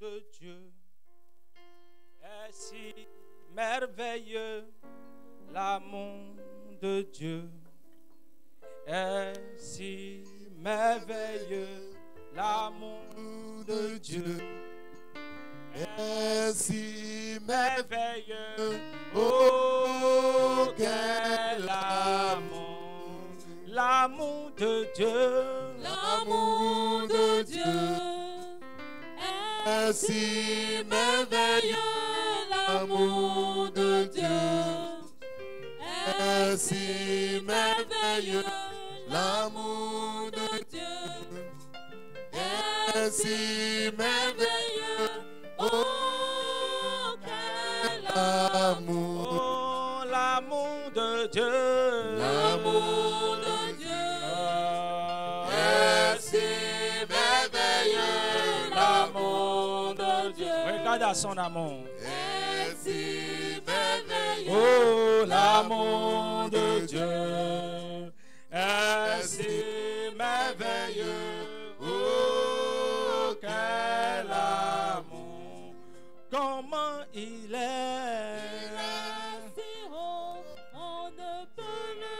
de Dieu est si merveilleux. L'amour de Dieu est si merveilleux. L'amour de Dieu est si merveilleux. Oh, quel amour! L'amour de Dieu, L'amour de Dieu est si merveilleux. L'amour de Dieu est si merveilleux. L'amour de Dieu est si merveilleux. Oh, quel amour! oh, l'amour de Dieu, L'amour de Dieu est si merveilleux. L'amour de Dieu regarde à son amour. est si merveilleux. Oh, l'amour de Dieu est si merveilleux. Oh, quel amour! Comment il est! Si haut, on ne peut le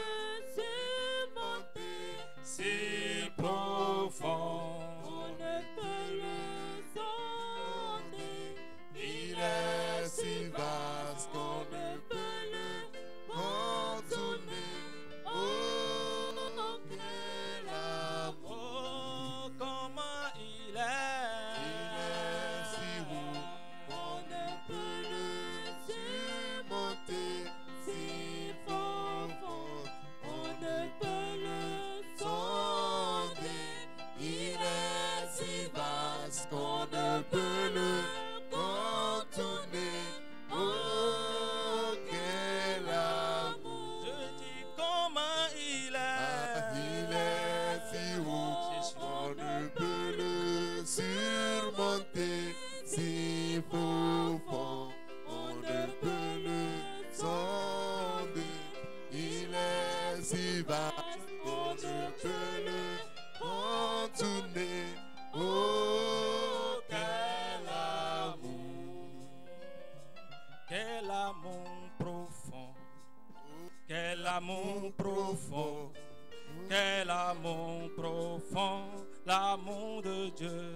surmonter. Si profond, On ne peut le sonder. Il est si vaste qu'on ne peut le contourner. Oh, quel amour! oh, comment il Il est! est si haut qu'on ne peut le surmonter. Si profond On ne peut le sonder. Il est si vaste qu'on ne peut le contourner. Oh, quel amour! Je dis comment il Il est! est si haut qu'on ne peut le surmonter. Si profond on ne peut le sonder. Il est si vaste qu'on ne peut le contourner. Oh, quel amour! Quel amour profond! Quel amour profond! Quel amour profond! L'amour de Dieu!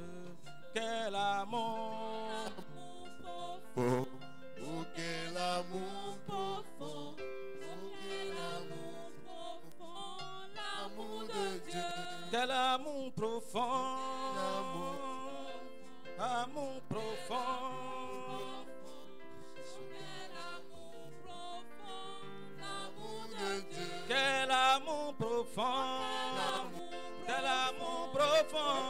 Quel amour! Oh, oh, quel amour! profond. Oh, quel amour profond. L'amour de Dieu. Quel amour profond! Amour profond! Quel amour profond. L'amour de Dieu. Quel amour profond! Quel amour profond!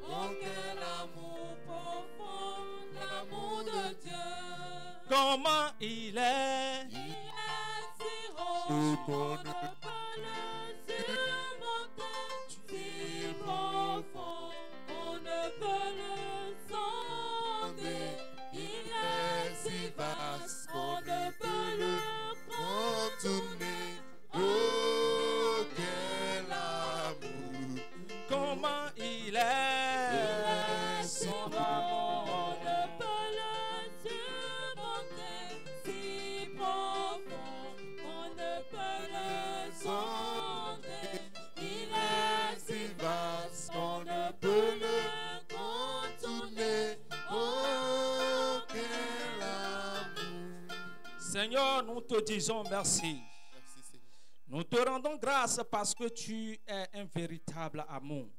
Oh, quel amour profond. L'amour de Dieu. Comment il est! Il est si haut qu'on ne peut le surmonter. Si profond, on ne peut le sonder. Il est si vaste qu'on ne peut le Contourner. Oh, quel amour! Comment il est! Son amour, on ne peut le surmonter. Si profond, on ne peut le sonder. Il est si vaste qu'on ne peut le contourner. Oh, quel amour! Seigneur, nous te disons merci. Merci, Seigneur. Nous te rendons grâce parce que tu es un véritable amour.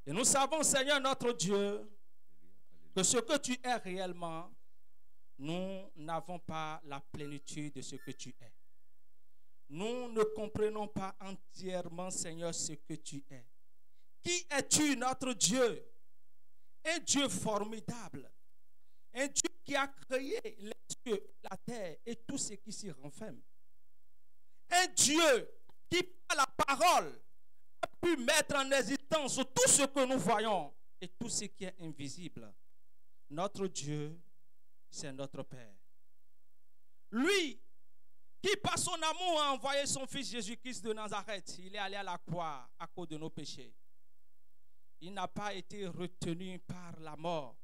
Et nous savons, Seigneur notre Dieu, que ce que tu es réellement, nous n'avons pas la plénitude de ce que tu es. Nous ne comprenons pas entièrement, Seigneur, ce que tu es. Qui es-tu, notre Dieu? Un Dieu formidable. Un Dieu qui a créé les cieux, la terre et tout ce qui s'y renferme. Un Dieu qui, par la parole, a pu mettre en existence tout ce que nous voyons et tout ce qui est invisible. Notre Dieu, c'est notre Père. Lui, qui par son amour a envoyé son fils Jésus-Christ de Nazareth, il est allé à la croix à cause de nos péchés. il n'a pas été retenu par la mort.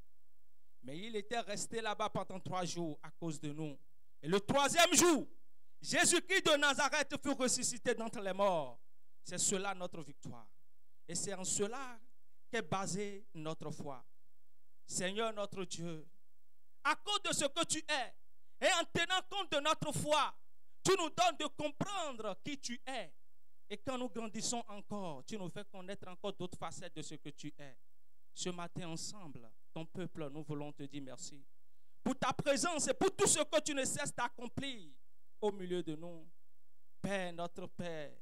Mais il était resté là-bas pendant 3 jours à cause de nous. Et le 3e jour, Jésus-Christ de Nazareth fut ressuscité d'entre les morts. C'est cela notre victoire. Et c'est en cela qu'est basée notre foi. Seigneur notre Dieu, à cause de ce que tu es, et en tenant compte de notre foi, tu nous donnes de comprendre qui tu es. Et quand nous grandissons encore, tu nous fais connaître encore d'autres facettes de ce que tu es. Ce matin ensemble, ton peuple, nous voulons te dire merci pour ta présence et pour tout ce que tu ne cesses d'accomplir au milieu de nous. Père, notre Père,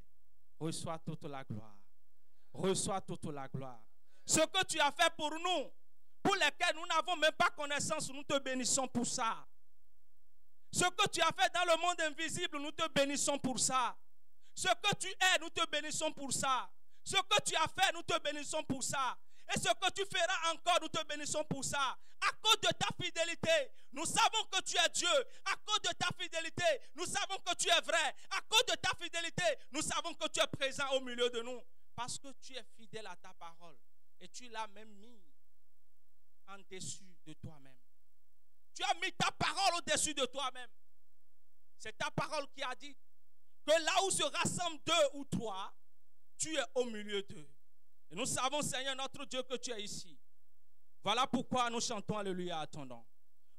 reçois toute la gloire. Reçois toute la gloire. Ce que tu as fait pour nous, pour lesquels nous n'avons même pas connaissance, nous te bénissons pour ça. Ce que tu as fait dans le monde invisible, nous te bénissons pour ça. Ce que tu es, nous te bénissons pour ça. Ce que tu as fait, nous te bénissons pour ça. Et ce que tu feras encore, nous te bénissons pour ça. À cause de ta fidélité, nous savons que tu es Dieu. À cause de ta fidélité, nous savons que tu es vrai. À cause de ta fidélité, nous savons que tu es présent au milieu de nous. Parce que tu es fidèle à ta parole. Et tu l'as même mis en dessus de toi-même. Tu as mis ta parole au-dessus de toi-même. C'est ta parole qui a dit que là où se rassemblent 2 ou 3, tu es au milieu d'eux. Et nous savons, Seigneur notre Dieu, que tu es ici. Voilà pourquoi nous chantons Alléluia à ton nom.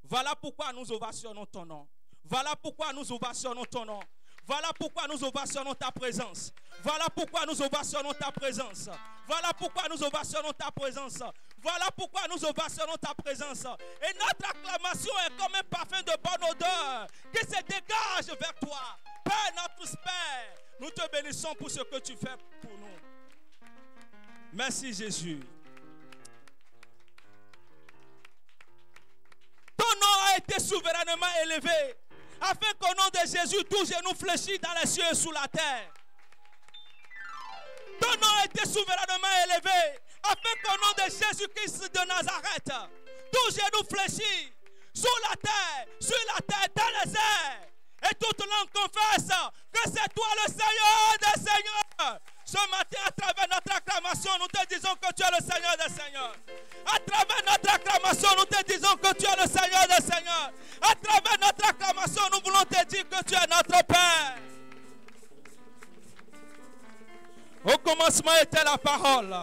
Voilà pourquoi nous ovationnons ton nom. Voilà pourquoi nous ovationnons ton nom. Voilà pourquoi nous ovationnons ta présence. Voilà pourquoi nous ovationnons ta présence. Voilà pourquoi nous ovationnons ta présence. Voilà pourquoi nous ovationnons ta présence. Et notre acclamation est comme un parfum de bonne odeur qui se dégage vers toi. Père, notre Père, nous te bénissons pour ce que tu fais pour nous. Merci Jésus. Ton nom a été souverainement élevé, afin qu'au nom de Jésus, tout genou fléchit dans les cieux et sous la terre. Ton nom a été souverainement élevé, afin qu'au nom de Jésus-Christ de Nazareth, tout genou fléchit sur la terre, dans les airs. Et toute langue confesse que c'est toi le Seigneur des Seigneurs. Ce matin, à travers notre acclamation, nous te disons que tu es le Seigneur des Seigneurs. À travers notre acclamation, nous te disons que tu es le Seigneur des Seigneurs. À travers notre acclamation, nous voulons te dire que tu es notre Père. Au commencement était la parole.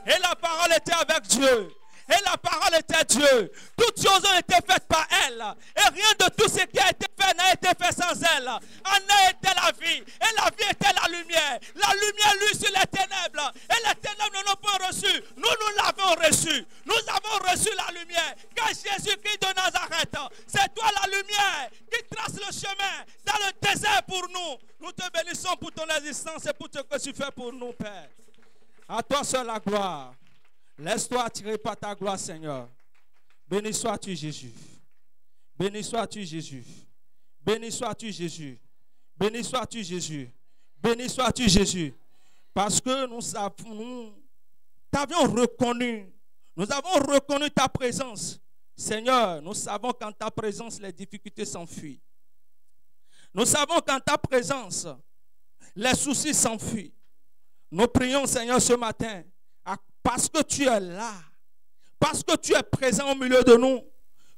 Et la parole était avec Dieu. Et la parole était Dieu. Toutes choses ont été faites par elle. Et rien de tout ce qui a été fait n'a été fait sans elle. En elle était la vie. Et la vie était la lumière. La lumière luit sur les ténèbres. Et les ténèbres ne l'ont pas reçu. Nous l'avons reçu. Nous avons reçu la lumière. Car Jésus-Christ de Nazareth, c'est toi la lumière qui trace le chemin dans le désert pour nous. Nous te bénissons pour ton existence et pour ce que tu fais pour nous, Père. À toi seul la gloire. Laisse-toi attirer par ta gloire, Seigneur. Béni sois-tu, Jésus. Béni sois-tu, Jésus. Béni sois-tu, Jésus. Béni sois-tu, Jésus. Béni sois-tu, Jésus. Parce que nous t'avions reconnu. Nous avons reconnu ta présence. Seigneur, nous savons qu'en ta présence, les difficultés s'enfuient. Nous savons qu'en ta présence, les soucis s'enfuient. Nous prions, Seigneur, ce matin, parce que tu es là, parce que tu es présent au milieu de nous,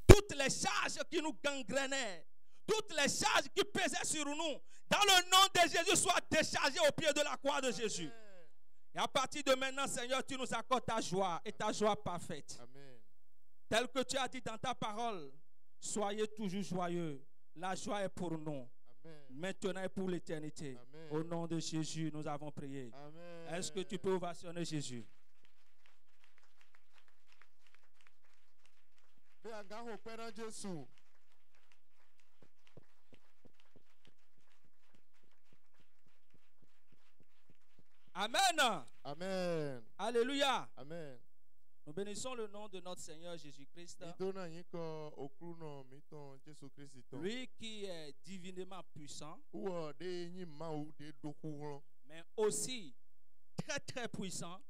toutes les charges qui nous gangrenaient, toutes les charges qui pesaient sur nous, dans le nom de Jésus, soient déchargées au pied de la croix de Jésus. Et à partir de maintenant, Seigneur, tu nous accordes ta joie et ta joie parfaite. Amen. Tel que tu as dit dans ta parole, soyez toujours joyeux. La joie est pour nous. Amen. Maintenant et pour l'éternité. Amen. Au nom de Jésus, nous avons prié. Amen. Est-ce que tu peux ovationner Jésus? Amen. Amen. Alléluia. Amen. Nous bénissons le nom de notre Seigneur Jésus-Christ. Lui qui est divinement puissant, mais aussi très très puissant.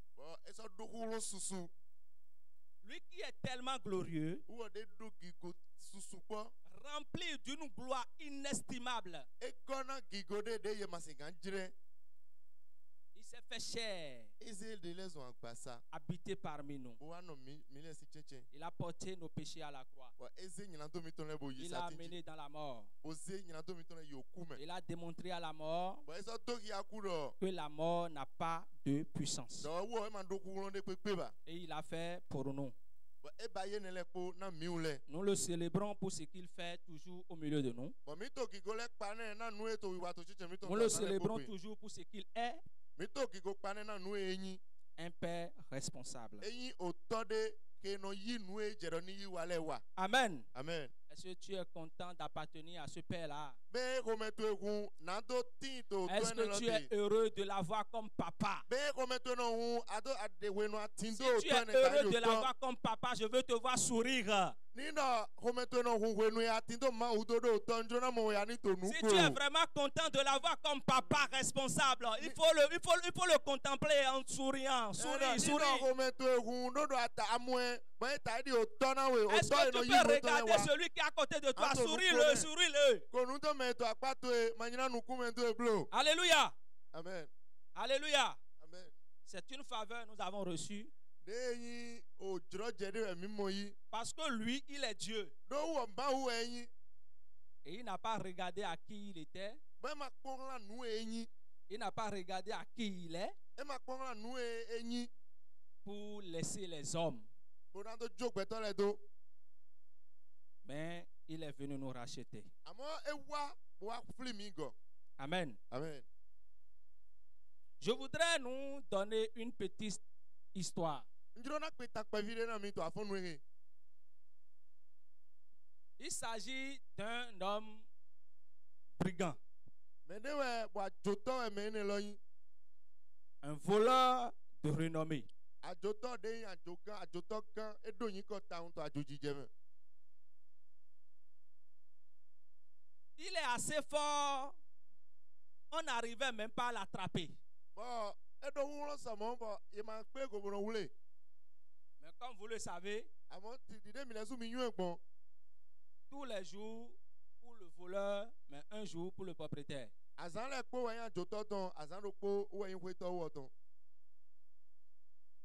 Lui qui est tellement glorieux, rempli d'une gloire inestimable. Il s'est fait chair, Eze de les ont passa. habité parmi nous. Bo ano mile si cheche. Il a porté nos péchés à la croix. Bo eze nyina do mi ton le bo Il yisa a tinji. amené dans la mort. Oze nyina do mi ton le yokume. Il a démontré à la mort Bo eso to ki akudo. que la mort n'a pas de puissance. Do wo e ma do ku ron de pepe ba. Et il a fait pour nous. Bo e ba ye ne le po na miule. Nous le célébrons pour ce qu'il fait toujours au milieu de nous. Bo mi to ki go le pa ne na nu e to wiwa to chiche mi to. Nous le célébrons toujours pour ce qu'il est, Mi to ki go pa ne na nu enyi. un père responsable. Enyi o to de ke no yi nu e jero ni yi wale wa. Amen. Amen. Est-ce que tu es content d'appartenir à ce père-là? Be kometo ehun na do tin to to Est-ce ene que tu es lote. heureux de l'avoir comme papa? Be kometo no hun ado adewe no atindo Si tu to es ene heureux de ka yo to. l'avoir comme papa, je veux te voir sourire. Ni no kometo no hun wenu ya atindo ma udodo to njo na mo ya ni to nu Si ko. tu es vraiment content de l'avoir comme papa responsable, il faut le contempler en souriant. Souris, Ni no souris. kometo ehun dodo ata amwe bo ta di o to na we o Est-ce to que eno tu yi peux mo to regarder wa. celui qui est à côté de toi? Ando Souris-le, nukone. souris-le. Ko nu to me to apato e manyina nu ku me to e blo. Alléluia. Amen. Alléluia. Amen. C'est une faveur que nous avons reçue De yin o jro je de mi mo yi. parce que lui, il est Dieu. Do wo ba hu eyin. Et il n'a pas regardé à qui il était. Bo ma pon la nu eyin. Il n'a pas regardé à qui il est E ma pon la nu eyin. pour laisser les hommes. Bo na to jogbe to le do. Mais il est venu nous racheter. Amo e wa bo wa fli mi go. Amen. Amen. Je voudrais nous donner une petite histoire. Njiro na pe takpe vide na mi to afonu ehe. Il s'agit d'un homme brigand, Me de we bo ajoto e me ne lo yin. un voleur de renommée. Ajoto de yin ajoto kan e do yin ko ta un to ajoji je me. Il est assez fort, on n'arrivait même pas à l'attraper. Bo e do wu so mo bo e ma pe go bo wule. Mais comme vous le savez, Amo ti di de mi le su mi yun egbon. tous les jours pour le voleur, mais un jour pour le propriétaire. Azan le po we yin ajoto ton, azan do po we yin hwe to wo ton.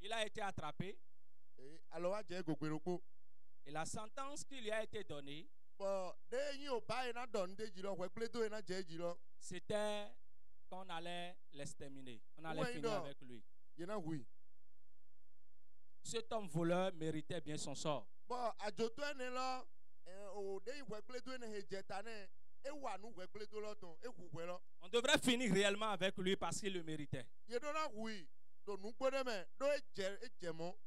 Il a été attrapé E alo wa je gogbero po. et la sentence qui lui a été donnée, Bo de yin o ba e na don de ji lo hwe ple to e na je ji lo. c'était qu'on allait l'exterminer. On allait Ouais, finir non. avec lui. Ye na hui. Cet homme voleur méritait bien son sort. Bon, ajoto ene lo o de hwe ple to ene he jeta ne e wa nu hwe ple to lo ton e hu hwe lo. On devrait finir réellement avec lui parce qu'il le méritait. Ye do na hui do nu gbo de me do e je mo.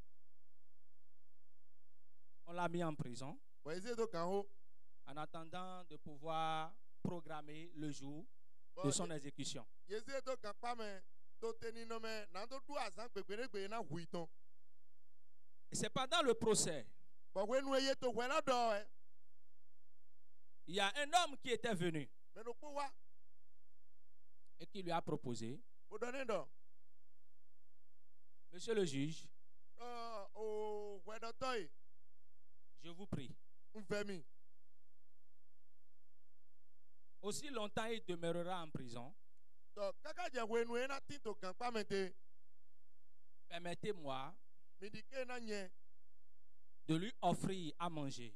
On l'a mis en prison Bo eze do kan ho. en attendant de pouvoir programmer le jour Bo de son exécution. ye eze do kan pa me to teni no me na do du azan gbegbe na hui ton. Et c'est pendant le procès, Bo we nu ye to hwe na do e. il y a un homme qui était venu Me no po wa et qui lui a proposé, bo do ne do. Monsieur le juge, O hwe do to e. je vous prie, Nfe mi. aussi longtemps il demeurera en prison, To kaka je hwe nu e na tin to kan pa me te. permettez-moi Mi di ke na nye. de lui offrir à manger.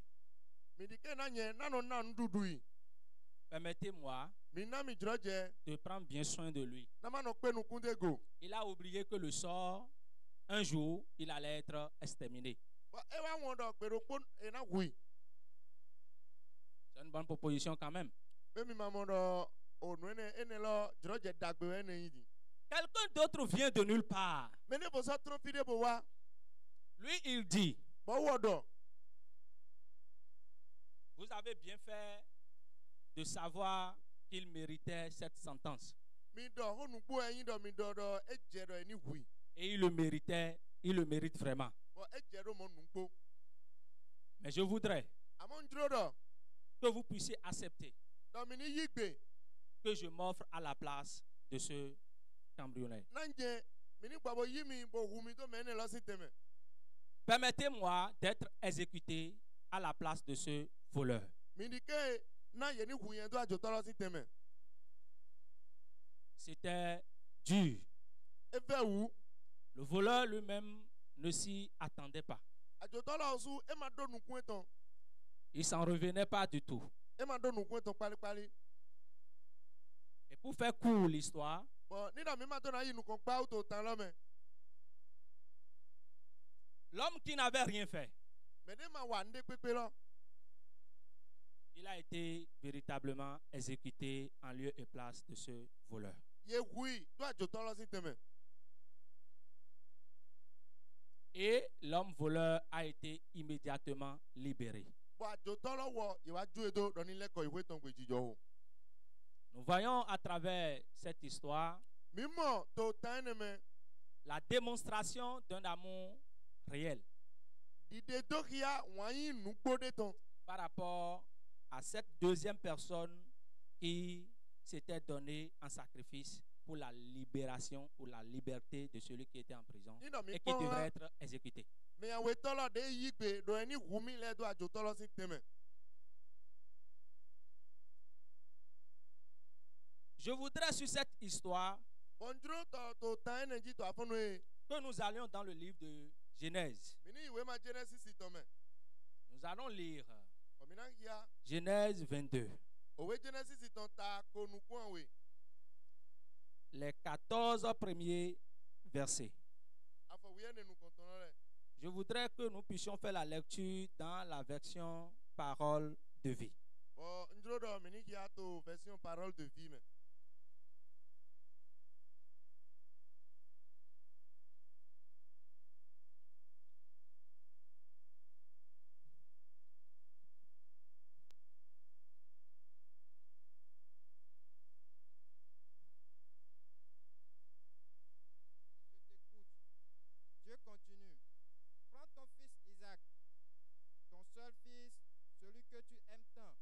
Mi di ke na nye na no na ndudu yi. Permettez-moi Mi na mi jro je. de prendre bien soin de lui. Na ma no pe nu kunde go. Il a oublié que le sort, un jour, il allait être exterminé. Bo e wa won do gbero po e na hui. C'est une bonne proposition quand même. Be mi ma mo do o nu ene lo jro je dagbe ene yi di. Quelqu'un d'autre vient de nulle part. Me ne bo so tro fi de bo wa. Lui, il dit, Bo wo do. vous avez bien fait de savoir qu'il méritait cette sentence. Mi do ho nu gbo eyin do mi do e je do eni hui. Et il le méritait, il le mérite vraiment. Bo e je do mo nu gbo. Mais je voudrais Amo njro do. que vous puissiez accepter Do mi ni yigbe. que je m'offre à la place de ce cambrioleur. Na nje mi ni gba bo yi mi bo hu mi do me ne lo si teme. Permettez-moi d'être exécuté à la place de ce voleur. Mi di ke na ye ni hu yen do ajoto lo si teme. C'était dur. eve wu. Le voleur lui-même ne s'y attendait pas. Adzotɔ la osu ema ɖo nuku etɔn. Il s'en revenait pas du tout. Ema ɖo nuku etɔn kpalikpali. Et pour faire court l'histoire, Bon, ni na mi ma to na yi nukɔ kpa o to tan lɔ me. l'homme qui n'avait rien fait, Mɛ ne ma wa nde kpekpe lɔ. il a été véritablement exécuté en lieu et place de ce voleur. Ye hui do adzotɔ lɔ si tɛmɛ. Et l'homme voleur a été immédiatement libéré. Bon, adzotɔ lɔ wɔ yewa dzo edo ɖɔ ni lɛ kɔ iwe tɔn gbe dzidzɔ o. Nous voyons à travers cette histoire Mi mɔ to tan ne me. la démonstration d'un amour réel Dide do kia wɔn yi nugbo de tɔn. par rapport à cette deuxième personne qui s'était donnée en sacrifice pour la libération ou la liberté de celui qui était en prison Ni na mi et qui kpɔn devrait la. être exécuté. Mais yawe tɔlɔ de yi gbe ɖo eni ʋu mi le do adzotɔlɔ si teme. Je voudrais sur cette histoire Bɔndro tɔ to tan ene dzi to afɔnu ye. que nous allions dans le livre de Genèse. Mi ni iwe ma Genesis tɔmɛ. Nous allons lire Ɔmina ya Genèse 22, owe Genesis tɔn ta ko nukun we. les 14 premiers versets. Afɔ wuye ne nukɔntɔn lɛ. Je voudrais que nous puissions faire la lecture dans la version parole de vie. Bon, ndro dɔ mi ni ya to version parole de vie me. Dieu continue. Prends ton fils Isaac, ton seul fils, celui que tu aimes tant.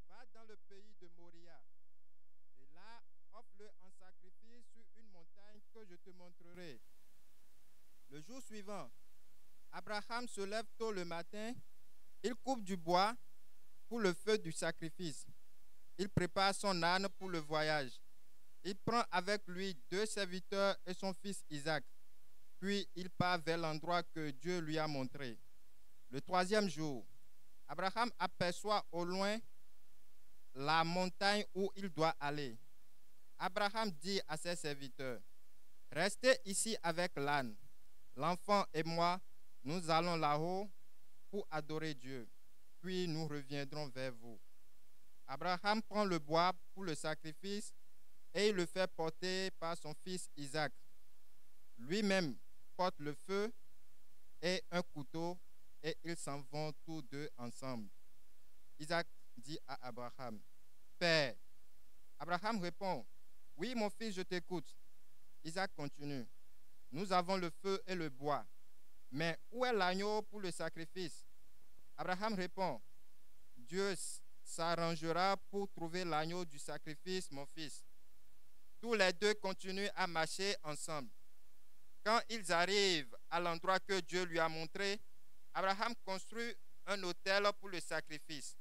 Va dans le pays de Moria. Et là, offre-le en sacrifice sur une montagne que je te montrerai. Le jour suivant, Abraham se lève tôt le matin. Il coupe du bois pour le feu du sacrifice. Il prépare son âne pour le voyage. Il prend avec lui 2 serviteurs et son fils Isaac. Puis il part vers l'endroit que Dieu lui a montré. Le 3e jour, Abraham aperçoit au loin la montagne où il doit aller. Abraham dit à ses serviteurs, « Restez ici avec l'âne. L'enfant et moi, nous allons là-haut pour adorer Dieu. Puis nous reviendrons vers vous. » Abraham prend le bois pour le sacrifice et il le fait porter par son fils Isaac. Lui-même porte le feu et un couteau et ils s'en vont tous deux ensemble. Isaac dit à Abraham, « Père. » Abraham répond, « Oui, mon fils, je t'écoute. » Isaac continue, « Nous avons le feu et le bois, mais où est l'agneau pour le sacrifice? » Abraham répond, « Dieu s'arrangera pour trouver l'agneau du sacrifice, mon fils. » Tous les deux continuent à marcher ensemble. Quand ils arrivent à l'endroit que Dieu lui a montré, Abraham construit un autel pour le sacrifice.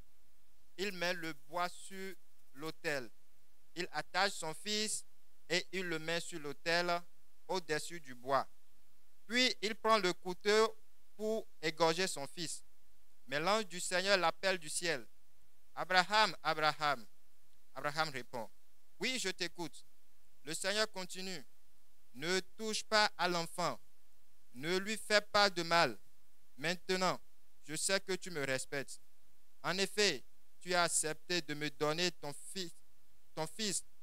Il met le bois sur l'autel. Il attache son fils et il le met sur l'autel au-dessus du bois. Puis il prend le couteau pour égorger son fils. Mais l'ange du Seigneur l'appelle du ciel. « Abraham, Abraham. » Abraham répond, « Oui, je t'écoute. » Le Seigneur continue, « Ne touche pas à l'enfant. Ne lui fais pas de mal. Maintenant, je sais que tu me respectes. En effet, tu as accepté de me donner ton fils,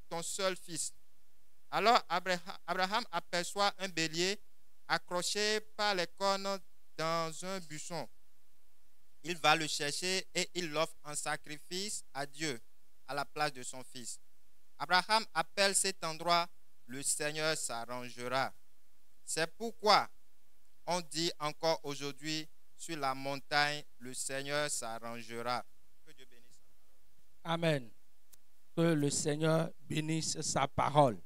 ton seul fils. » Alors Abraham aperçoit un bélier accroché par les cornes dans un buisson. Il va le chercher et il l'offre en sacrifice à Dieu à la place de son fils. Abraham appelle cet endroit « Le Seigneur s'arrangera ». C'est pourquoi on dit encore aujourd'hui sur la montagne « Le Seigneur s'arrangera ». Que Dieu bénisse sa parole. Amen. Que le Seigneur bénisse sa parole.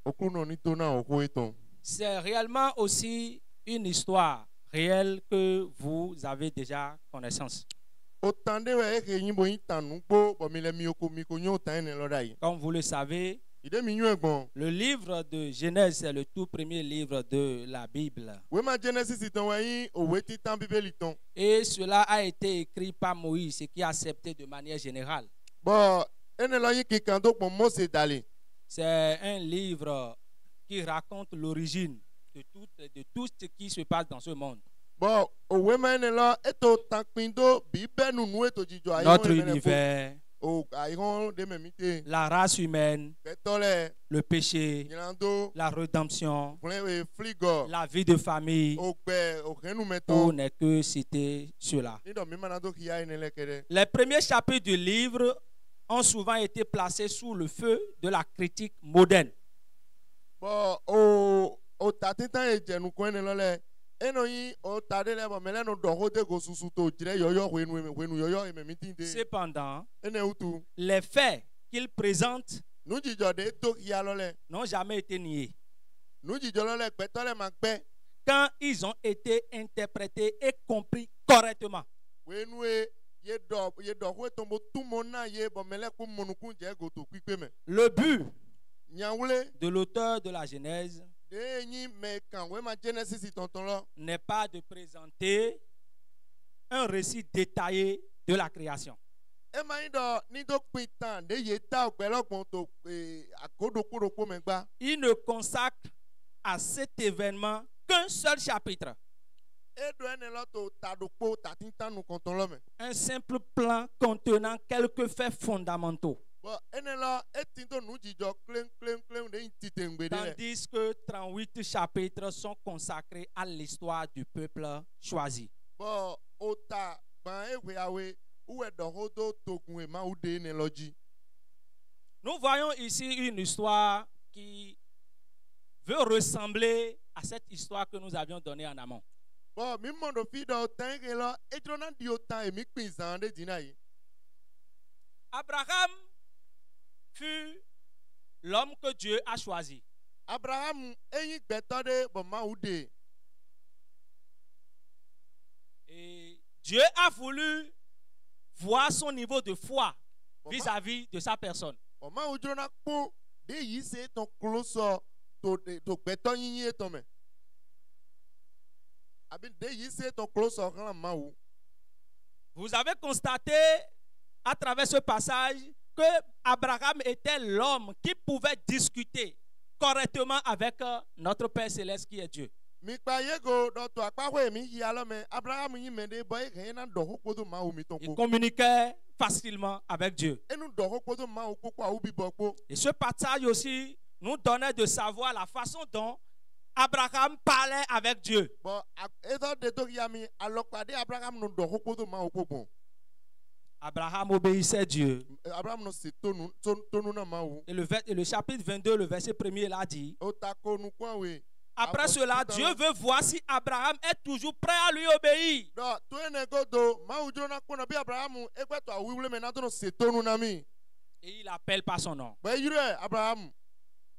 Okuno ni to na oko eton. C'est réellement aussi une histoire réelle que vous avez déjà connaissance. Otande we eke yin bo yin tanu gbo bo mi le mi oko nyo tan ene lo dai. Comme vous le savez, ide mi nyue gbon. Le livre de Genèse, c'est le tout premier livre de la Bible. We ma Genesis ton wayin owe titan bibeli ton. Et cela a été écrit par Moïse, qui a accepté de manière générale. Bon, ene lo yin kikan do pon Mose dali. C'est un livre qui raconte l'origine de tout ce qui se passe dans ce monde. Bon, owe ma ene lo eto tankpindo bibe nunu eto jijo ayi. Notre univers, O ayi de memite. la race humaine, Betole, le péché, nyando, la rédemption, plein fligo. la vie de famille. Ogbe, okenu On meton. n'est que citer cela. Ni do mi manado ki ya ene lekere. Les premiers chapitres du livre ont souvent été placés sous le feu de la critique moderne. Bon, o tatintan e jenu ko ene lo le. Eno yin o tade le bo mele no do hode go susu to jire yoyo wenu yoyo e memitinde. Cependant, Ene utu. les faits qu'il présente Nu jijo de to ki ya lo le. n'ont jamais été niés Nu jijo lo le peto le ma gbe. quand ils ont été interprétés et compris correctement. Wenu e ye do ho tombo tumo na ye bo mele ku monukun je go to pipe me. Le but Nyanwule de l'auteur de la Genèse de yin me kan we ma Genesis tonton lo. n'est pas de présenter un récit détaillé de la création. E ma yin do ni do pin tan de ye ta o pelo pon to akodo kuro po me gba. Il ne consacre à cet événement qu'un seul chapitre, E do ene lo to tadokpo tatintan nu konton lo me. un simple plan contenant quelques faits fondamentaux, Bon, ene lo etindo nu jijo klem de yin titengbe de le. tandis que 38 chapitres sont consacrés à l'histoire du peuple choisi. Bon, ota ban ewe awe uwe do hodo togun e ma ude ene lo ji. Nous voyons ici une histoire qui veut ressembler à cette histoire que nous avions donnée en amont. Bon, mi mo do fi do tan ke lo ejrona di o tan e mi pin zan de dina yi. Abraham fut l'homme que Dieu a choisi. Abraham eyin gbeto de bo ma ude. Et Dieu a voulu voir son niveau de foi vis-à-vis de sa personne. Bo ma ujrona po de yi se ton closer to gbeto yin yi to me. Abi de yi se ton closer kan ma u. Vous avez constaté à travers ce passage que Abraham était l'homme qui pouvait discuter correctement avec notre Père Céleste qui est Dieu. Mi pa yego do to akpawe mi yi alo me Abraham yin me de boy kan na do hokodo ma u mi ton Il ko. communiquait facilement avec Dieu. Enu do hokodo ma u ko kwa u bi bo po. Et ce passage aussi nous donnait de savoir la façon dont Abraham parlait avec Dieu. Bon, edo de to ya mi alokpade Abraham no do hokodo ma u ko bon. Abraham obéissait Dieu. Abraham no se tonu na ma u. Et le chapitre 22, le verset 1er, il a dit, O ta ko nu kwa we. après Ah, cela, tout à Dieu l'heure. veut voir si Abraham est toujours prêt à lui obéir. Do to ene godo ma u jona ko na bi Abraham egbe to awiwule me na to no se tonu na mi. Et il appelle par son nom. Ba yire Abraham.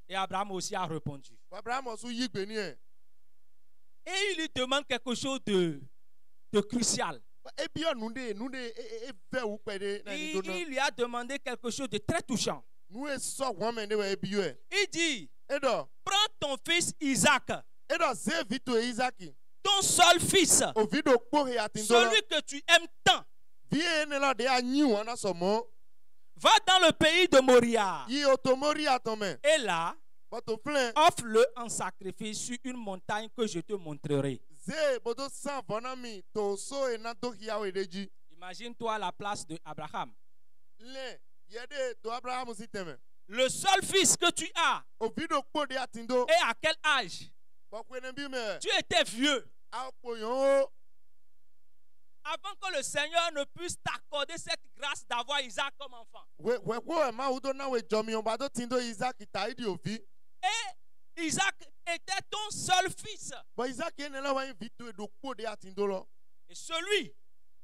Et Abraham aussi a répondu. Abraham osu yi gbe ni e. Et il lui demande quelque chose de crucial. E bi o nu de e ve u pe de na ni do na. Il lui a demandé quelque chose de très touchant. Nu e so won me de we bi yo e. Il dit, Edo, prends ton fils Isaac, edo ze vito Isaki. ton seul fils, O vido po he atindo la. celui que tu aimes tant. Vie ne la de anyi won na so mo. Va dans le pays de Moria. Yi otomori atome. Et là, Bato plein. offre-le en sacrifice sur une montagne que je te montrerai. Ze bodo san bonami to so e na to hiya we deji. Imagine-toi la place de Abraham. Le yede to Abraham si teme. Le seul fils que tu as, O vido po de atindo. et à quel âge? Bo kwene bi me. Tu étais vieux. A po yon. Avant que le Seigneur ne puisse t'accorder cette grâce d'avoir Isaac comme enfant. We ko e ma udo na we jomi on bado tindo Isaac ta idi ovi. Et Isaac était ton seul fils. Bo Isaac ene la wa vito e do po de atindo lo. Et celui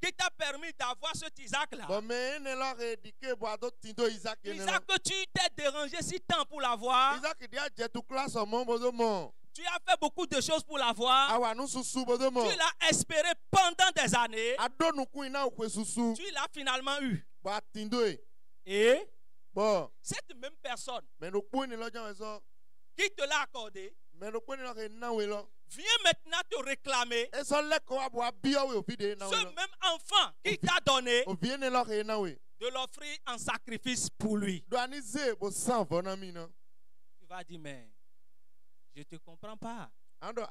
qui t'a permis d'avoir cet Isaac-là, Bo me ene la re dike bo ado tindo Isaac ene la. Isaac que tu t'es dérangé si tant pour l'avoir, Isaac dia je tu classe mon bodo mo. tu as fait beaucoup de choses pour l'avoir, Awa nu susu bodo mo. tu l'as espéré pendant des années, Ado nu ku ina okwe susu. tu l'as finalement eu. Bo atindo e. Et Bon. cette même personne personne Mais nous pouvons nous dire ça. qui te l'a accordé Mais nous pouvons nous dire non oui là. vient maintenant te réclamer Et ça là qu'on va boire bien oui au vide non oui. ce même enfant qui t'a donné Au vide là que non oui. de l'offrir en sacrifice pour lui. Doit nous dire pour ça vraiment non. Tu vas dire, mais je ne te comprends pas. Ando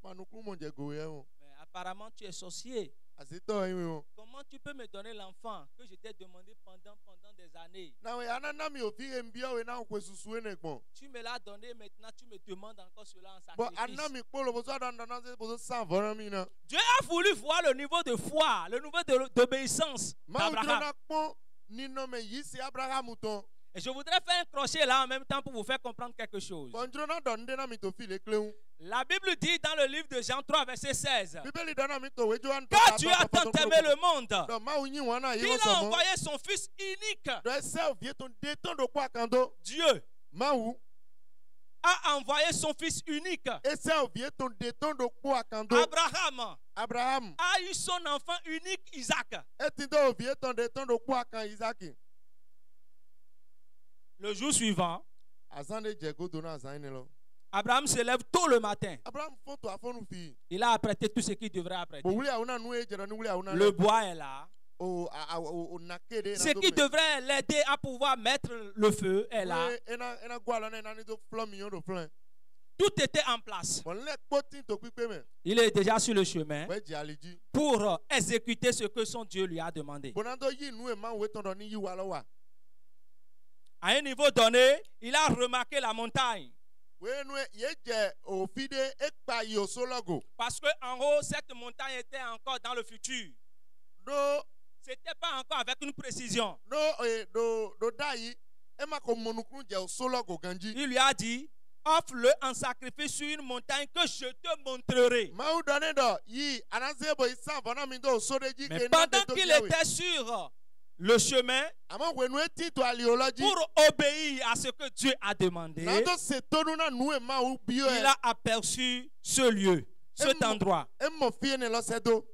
pas nous comment dire goye on. Mais apparemment, tu es sorcier. Azito oui. Comment tu peux me donner l'enfant que je t'ai demandé pendant des années? Na oui anana mi au vide bien oui na on susu ne bon. Tu me l'as donné, maintenant tu me demandes encore cela en Bon sacrifice. anana mi polo pour ça dans pour ça vraiment non. Dieu a voulu voir le niveau de foi, le niveau d'obéissance Ma d'Abraham. na pon ni no me yisi Abraham ton. Et je voudrais faire un crochet là en même temps pour vous faire comprendre quelque chose. Bon drona donne na mi to file clé. La Bible dit dans le livre de Jean 3, verset 16, Bible donne mi to we jo an. que Dieu a tant aimé le monde Donc ma unyi wana qu'il yo a so mo. envoyé son Fils unique. Donc ça vient ton déton de quoi kando. Dieu Ma ou a envoyé son Fils unique. et ça vient ton déton de quoi kando. Abraham Abraham a eu son enfant unique, Isaac. et tindo vient ton déton de quoi kan Isaac. Le jour suivant, Azande jego dona azane lo. Abraham se lève tôt le matin. Abraham font to afon fi. Il a apprêté tout ce qu'il devrait apprêter. Bo wuli auna nu e jero ni wuli auna. Le bois est là. O nakede na. Ce qui devrait l'aider à pouvoir mettre le feu est là. Ena gwa lo na ni to flan million de flan. Tout était en place. Bon le potin to pipe me. Il est déjà sur le chemin We ji aliji. pour exécuter ce que son Dieu lui a demandé. Bonando yi nu e ma we ton do ni yi wa lo wa. À un niveau donné, il a remarqué la montagne. We nu ye je o fide e pa yi o sologo. Parce qu'en haut, cette montagne était encore dans le futur. Do Ce n'était pas encore avec une précision. do dai e ma ko monukun je o sologo ganji. Il lui a dit, offre-le en sacrifice sur une montagne que je te montrerai. Ma u donne do yi anase bo isa vona mi do soreji Mais ke na de pendant to qu'il kiawe. était sur le chemin Ama we nu e ti to aliology. pour obéir à ce que Dieu a demandé, Na do se tonu na nu e ma u bio e. il a aperçu ce lieu, cet endroit. E mo fie ne lo se do.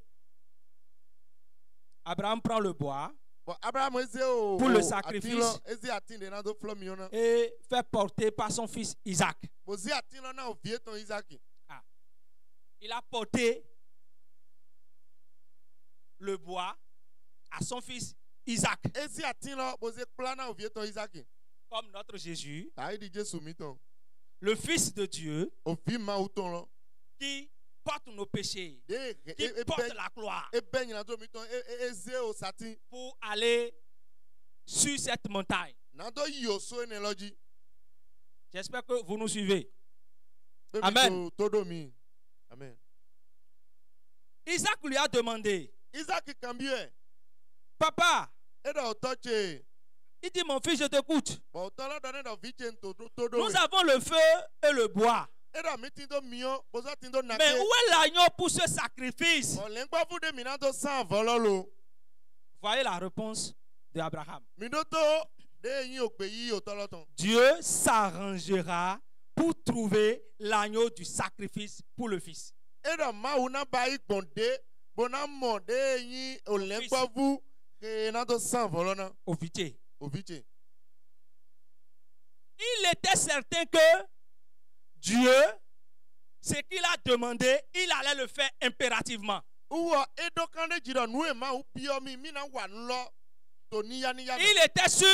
Abraham prend le bois Bon Abraham eze o Pour le o sacrifice. atin lo, eze atin de na do flo mi ona. et fait porter par son fils Isaac. Bo zi atin lo na o vie ton Isaac. Il a porté le bois à son fils Isaac, Ezi atin lo bo ze kpla na o vie ton Isaac. comme notre Jésus, Ta di Jesu mi ton. le Fils de Dieu, O fi ma u ton lo. qui porte nos péchés, De qui porte la gloire e ben na do mi ton eze o satin. pour aller sur cette montagne. Na do yi o so ne loji. J'espère que vous nous suivez. Be mi Amen. to do mi. Amen. Isaac lui a demandé, Isaac kambie. papa, E do toche. il dit, mon fils, je t'écoute. Bon to lo donne do vichen to do. Nous avons le feu et le bois. E do mi tin do mio, bo so tin do na Mais ke. où est l'agneau pour ce sacrifice? Bon lengba fu de mi na do san vololo. Voyez la réponse d'Abraham. Mi do to de yin ogbe yi o toloton. Dieu s'arrangera pour trouver l'agneau du sacrifice pour le fils. Edo ma una ba igbonde bona mo de yin o lengba fu ke na do san volona Au vitier. o viche. Il était certain que Dieu, ce qu'il a demandé, il allait le faire impérativement. Uwo edo kande jiro nu e ma u bio mi na wa nlo to ni ya. Il était sûr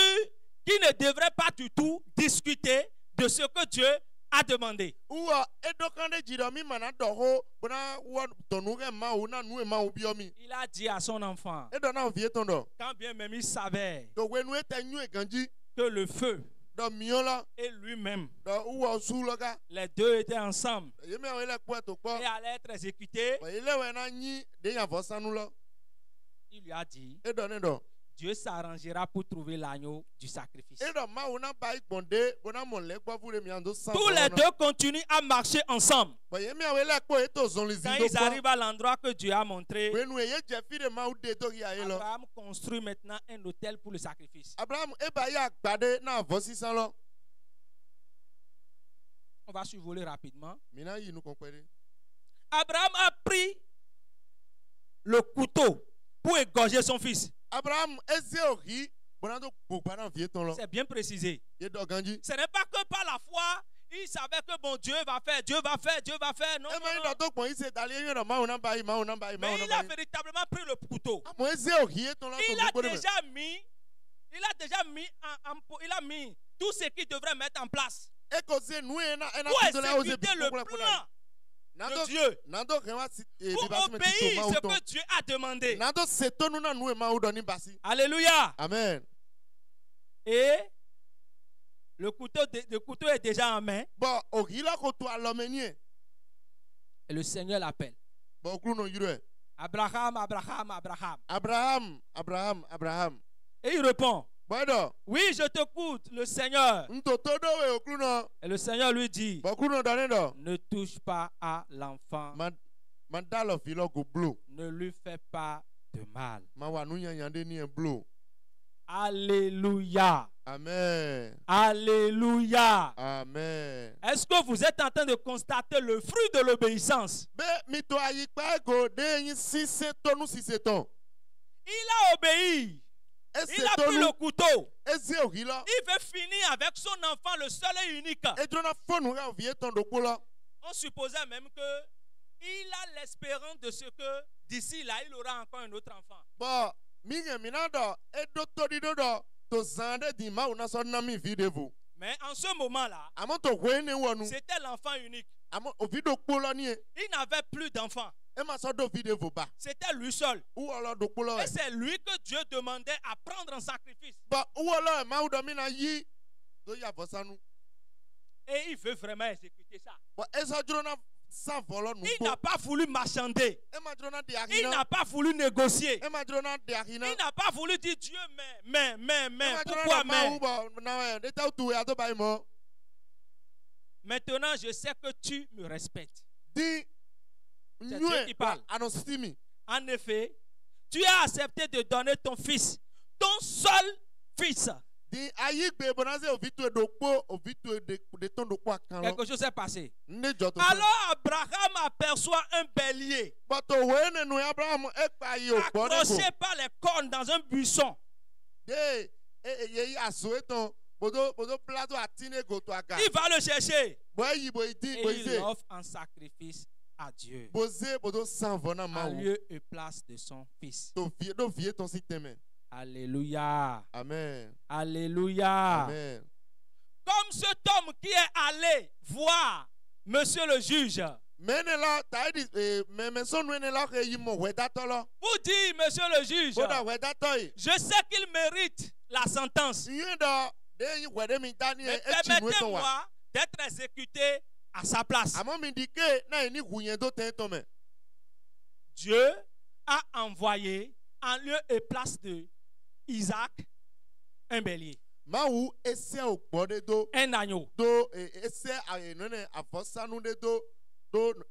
qu'il ne devrait pas du tout discuter de ce que Dieu a demandé. Uwo edo kande jiro mi mana do ho bona wo to nu ke ma u na nu e ma u bio mi. Il a dit à son enfant, Edo na o vie ton do. quand bien même il savait To we nu e te nyu e ganji que le feu do mio la et lui-même, do uwo su lo ga. les deux étaient ensemble Ye me o ile po to po. et allaient être exécutés, Ba ile we na nyi de yan vo sanu lo. il lui a dit, Edo ne do. Dieu s'arrangera pour trouver l'agneau du sacrifice. Edo ma una ba igbonde bona mo le gbo fu de mi ando san. Tous les deux continuent à marcher ensemble. Ba ye me o ile po e to zon li Quand zindo ils arrivent à l'endroit que Dieu a montré, we nu e ye je fi de ma u de to ya ye lo. Abraham construit maintenant un autel pour le sacrifice. Abraham e ba ya gbade na vo sisan lo. On va survoler rapidement. Mina yi nu konpere. Abraham a pris le couteau pour égorger son fils. Abraham eze ori Bona do gbogbo na vie ton lo. C'est bien précisé. Ye do ganji. Ce n'est pas que par la foi, il savait que bon Dieu va faire, Dieu va faire, Dieu va faire. Non, E ma non, do non. to pon ise dali yen do ma ona bai, ma ona bai, ma Mais ona il a bai. véritablement pris le couteau. Amo eze o hie ton lo to Il a gbogbo de me. déjà mis il a mis tout ce qu'il devrait mettre en place E ko se nu e na pour ti do la o se exécuter le plan de Dieu, Nando ke wa si pour obéir ce que Dieu a demandé. Nando se to nu na nu e ma o do ni basi. Alléluia. Amen. Et le couteau est déjà en main Bon, o hila ko to alomeni e. et le Seigneur l'appelle. Bon kru no yiro e. Abraham, Abraham, Abraham. Abraham, Abraham, Abraham. Et il répond, Bodo, oui, je t'écoute, le Seigneur. nto to do we o kru no. Et le Seigneur lui dit, Bon kru no do ne do. ne touche pas à l'enfant, Man dalo filo go blow. ne lui fais pas de mal. Ma wa nu nyanyande ni e blow. Alléluia. Amen. Alléluia. Amen. Est-ce que vous êtes en train de constater le fruit de l'obéissance? Be mi to ayi pa go de yin si se to nu si se ton. Il a obéi. E Il se a to pris nu le couteau. e se o hila. Il veut finir avec son enfant, le seul et unique. E jona fonu ga vie ton do ko lo. On supposait même que il a l'espérance de ce que d'ici là, il aura encore un autre enfant. Bon, mi nge mi na do e do to di do to zande di ma una so na mi vide vous. Mais en ce moment-là, Amo to hwe ne wonu. c'était l'enfant unique. Amo o video ko lo ni e. Il n'avait plus d'enfant. E ma so do vide vous ba. C'était lui seul. Ou olo do ko lo e. Et c'est lui que Dieu demandait à prendre en sacrifice. Bon, ou olo e ma u do mi na yi do ya vosanu. Et il veut vraiment exécuter ça. Bon, e so juro na sa volo nu Il ko. n'a pas voulu marchander. E ma juro na di Il akina. n'a pas voulu négocier. E ma juro na di akina. Il n'a pas voulu dire Dieu, mais, E ma juro pourquoi na ma u mais? bo na e de ta tu ya do ba mo. Maintenant, je sais que tu me respectes. Di Dieu nyue qui parle. anostimi. En effet, tu as accepté de donner ton fils, ton seul fils. Di ayi gbe bonaze ovitu edokpo ovitu de ton dokpo akan lo. Quelque chose s'est passé. Ne joto. Alors Abraham aperçoit un bélier But we ne no Abraham e pa yi o gbo ne accroché par les cornes dans un buisson. de ye aso eton bodo plato atine go to aga. Il va le chercher Bo yi bo iti et bo il ise. offre un sacrifice à Dieu Boze bodo san vona ma à wo. lieu et place de son fils. To vie ton système. Alléluia. Amen. Alléluia. Amen. Comme cet homme qui est allé voir monsieur le juge Menela taidi me son menela ke yi mo wedato lo. pour dire, monsieur le juge, Boda wedato yi. je sais qu'il mérite la sentence. Yin do de yi wede mi tani Mais e chinu eton wa. permettez-moi d'être exécuté à sa place. Amo mi dike na ni huyen do ten to me. Dieu a envoyé en lieu et place de Isaac un bélier, Ma wu ese o gbode do un agneau, ese ayenene afosanu de do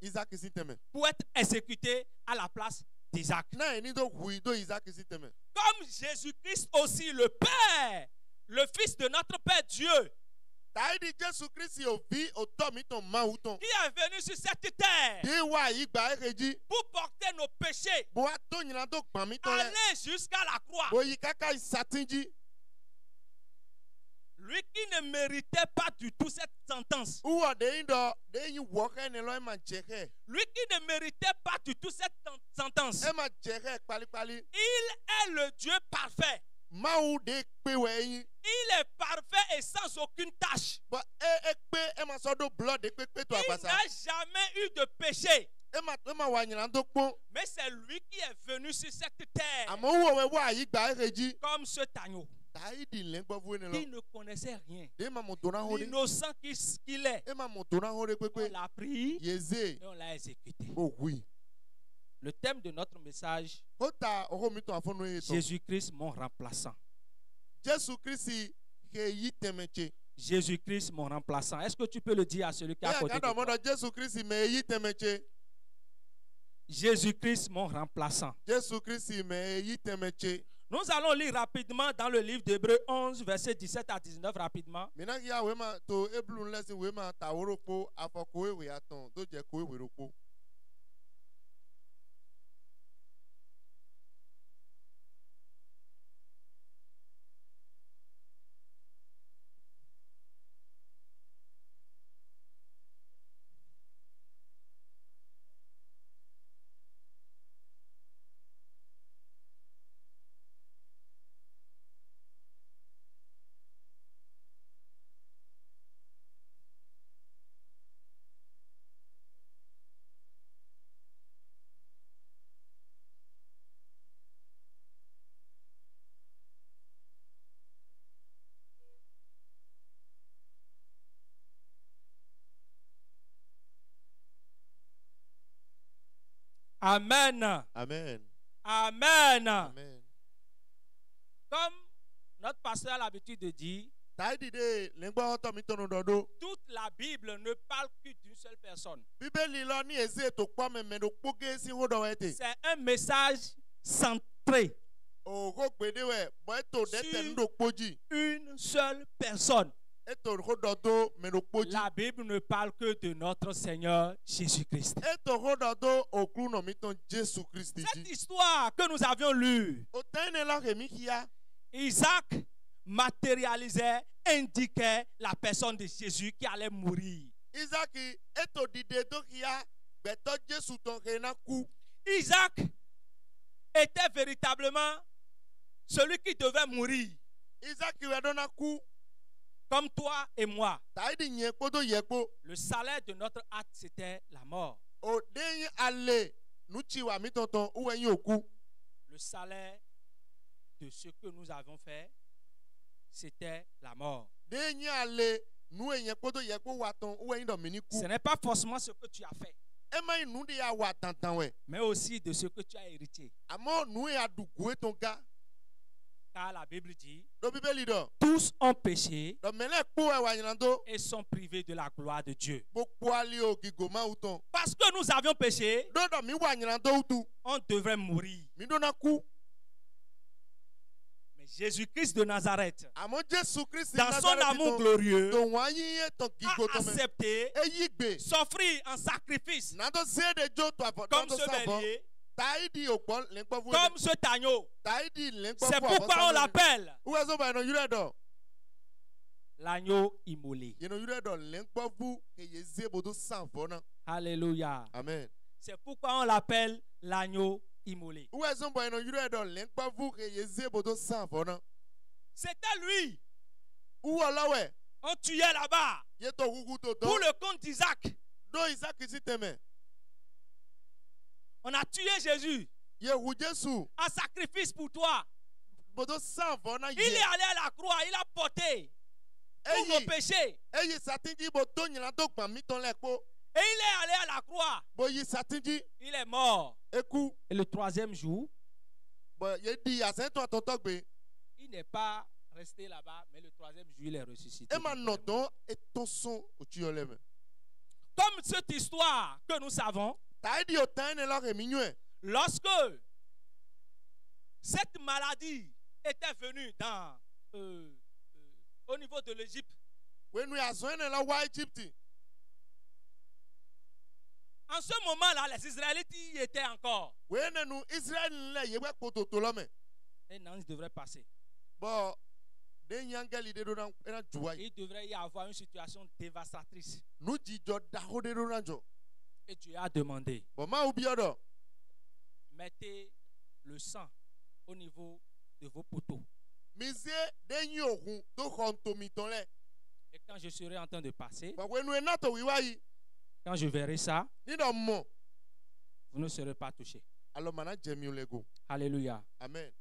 Isaac système. pour être exécuté à la place d'Isaac. Na ni do hui do Isaac système. Comme Jésus-Christ aussi, le Père, le Fils de notre Père Dieu, Taidi Jésus Christ o vi o to mi ton ma wu ton. qui est venu sur cette terre De wa yi gba ekeji. pour porter nos péchés, Bo ato nyina do gban mi ton le. aller jusqu'à la croix. Bo yi kaka isatinji. Lui qui ne méritait pas du tout cette sentence, Uwo de yin wo ke ne lo e ma jeke. lui qui ne méritait pas du tout cette sentence, E ma jeke pali. il est le Dieu parfait. Ma wu de pe we yin. Il est parfait et sans aucune tâche. Bo e pe e ma so do blood de pe to Il agbasa. n'a jamais eu de péché. E ma wa nyina do pon. Mais c'est lui qui est venu sur cette terre Amo wo we wa yi gba ekeji. comme cet agneau Taidi len gbo fu ne qui lo. ne connaissait rien. De ma motona ho de. L'innocent qu'il est. E ma motona ho de On pepe. l'a pris Yeze. et on l'a exécuté. Oh oui. Le thème de notre message, Kota oho mi ton afonu e ton. Jésus-Christ mon remplaçant. Jésus Christ ke yi temeche. Jésus-Christ mon remplaçant. Est-ce que tu peux le dire à celui qui est à E côté de ka do mo toi? do Jésus Christ me yi temeche. Jésus-Christ mon remplaçant. Jésus Christ me yi temeche. Nous allons lire rapidement dans le livre d'Hébreux 11, versets 17 à 19, rapidement. Mina ki ya we ma to eblun lesson we ma ta woropo afoko we aton do je ko we ropo. Amen. Amen. Amen. Amen. Comme notre pasteur a l'habitude de dire, Taïdi de lengba oto mi tono dodo. toute la Bible ne parle que d'une seule personne. Bíbélì lọ ní eze to kwa me do poge si ho do ete. C'est un message centré O ko gbede we bo eto de te Sur- ndo poji. une seule personne. Eto ho dodo me do poji. La Bible ne parle que de notre Seigneur Jésus-Christ. Eto ho dodo okru no mi ton Jésus Christ Cette ji. histoire que nous avions lue, O tane la remi kia. Isaac matérialisait, indiquait la personne de Jésus qui allait mourir. Isaki eto dide do kia. Beto Jésus ton rena ku. Isaac était véritablement celui qui devait mourir, Isaki we dona ku. comme toi et moi. Taïdi nye kodo yeko. Le salaire de notre acte, c'était la mort. O denyi ale. Nuchi wa mi tonton uwe yin oku. Le salaire de ce que nous avons fait, c'était la mort. Denyi ale. Nu enye kodo yeko waton uwe yin do mini ku. Ce n'est pas forcément ce que tu as fait, Ema inu de ya wa tantan we. mais aussi de ce que tu as hérité. Amo nu ya dugu ton ga. Car la Bible dit, Do bibeli do. tous ont péché Do mele po e wa nyando. et sont privés de la gloire de Dieu. Bo po ali o gigoma uton. Parce que nous avions péché, Do mi wa nyando utu. on devrait mourir. Mi do na ku. Mais Jésus-Christ de Nazareth, Amo Jésus Christ dans son amour glorieux, Do wa yin ye ton gigo a to me. accepté E yigbe. s'offrir en sacrifice Nando se de jo to avon. comme ce savon. bélier, Taïdi o pon lengbo vu. comme cet agneau. Taïdi lengbo C'est pourquoi on l'appelle Uwe zo ba no yure do. l'agneau immolé. Ye no yure do lengbo vu ke ye ze bodo savon na. Alléluia. Amen. C'est pourquoi on l'appelle l'agneau immolé. Uwe zo ba no yure do lengbo vu ke ye ze bodo savon na. C'était lui. Uwe lawe. On tuait là-bas Ye to gugu to do. pour le compte d'Isaac. Do Isaac si teme. On a tué Jésus Ye hu Jésus. en sacrifice pour toi. Bodo savon na Il est ye. allé à la croix, il a porté tous nos Eyi. péchés. Eyi satinji bodo nyina do gba mi ton le po. Et il est allé à la croix. Bo yi satinji Il est mort. eku. Et le troisième jour, Bo ye di asen to atonto gbe. il n'est pas resté là-bas, mais le troisième jour, il est ressuscité. E ma no don e ton son o ti yo leme. Comme cette histoire que nous savons, Taïdi o tane la remi nyue. lorsque cette maladie était venue au niveau de l'Égypte, Wenu ya zo ene la wa Egypt. en ce moment-là, les Israélites y étaient encore. Wenu nu Israël le ye we pototo lo me. Un ange devrait passer. Bo de nyangeli de do na ena juwa yi. Il devrait y avoir une situation dévastatrice. Nu jijo da ho de do na jo. Et Dieu a demandé, Bo ma ubi odo. mettez le sang au niveau de vos poteaux. Mize de nyi ohun do khonto mi ton le. Et quand je serai en train de passer, Bo wenu ena to wi wa yi. quand je verrai ça, Ni do mo. vous ne serez pas touchés. Alo mana jemi o lego. Alléluia. Amen.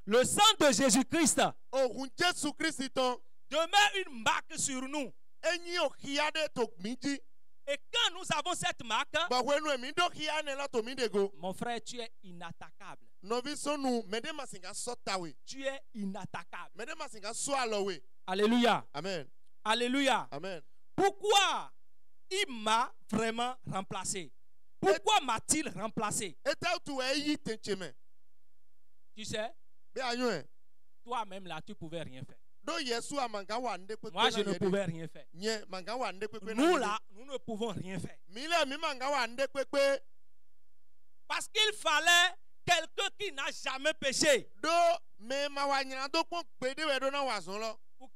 Le sang de Jésus-Christ Ohun Jésus Christ ton. demeure une marque sur nous. Enyi o hiade to miji. Et quand nous avons cette marque, Bo wenu mi do hiane la to mi de go. mon frère, tu es inattaquable. Novi sonu mede masinga sotawe. Tu es inattaquable. Mede masinga so alowe. Alléluia. Amen. Alléluia. Amen. Pourquoi il m'a vraiment remplacé? Pourquoi m'a-t-il remplacé? Eta tu eyi tencheme. Tu sais, Be anyo toi-même là, tu pouvais rien faire. Do Yesu amanga wa nde kwe Moi, je ne pouvais rien faire. Nye manga wa nde kwe Nous là, nous ne pouvons rien faire. Mile mi manga wa nde kwe. Parce qu'il fallait quelqu'un qui n'a jamais péché Do me ma wa nyina do pon gbede we do na wa zon lo. pour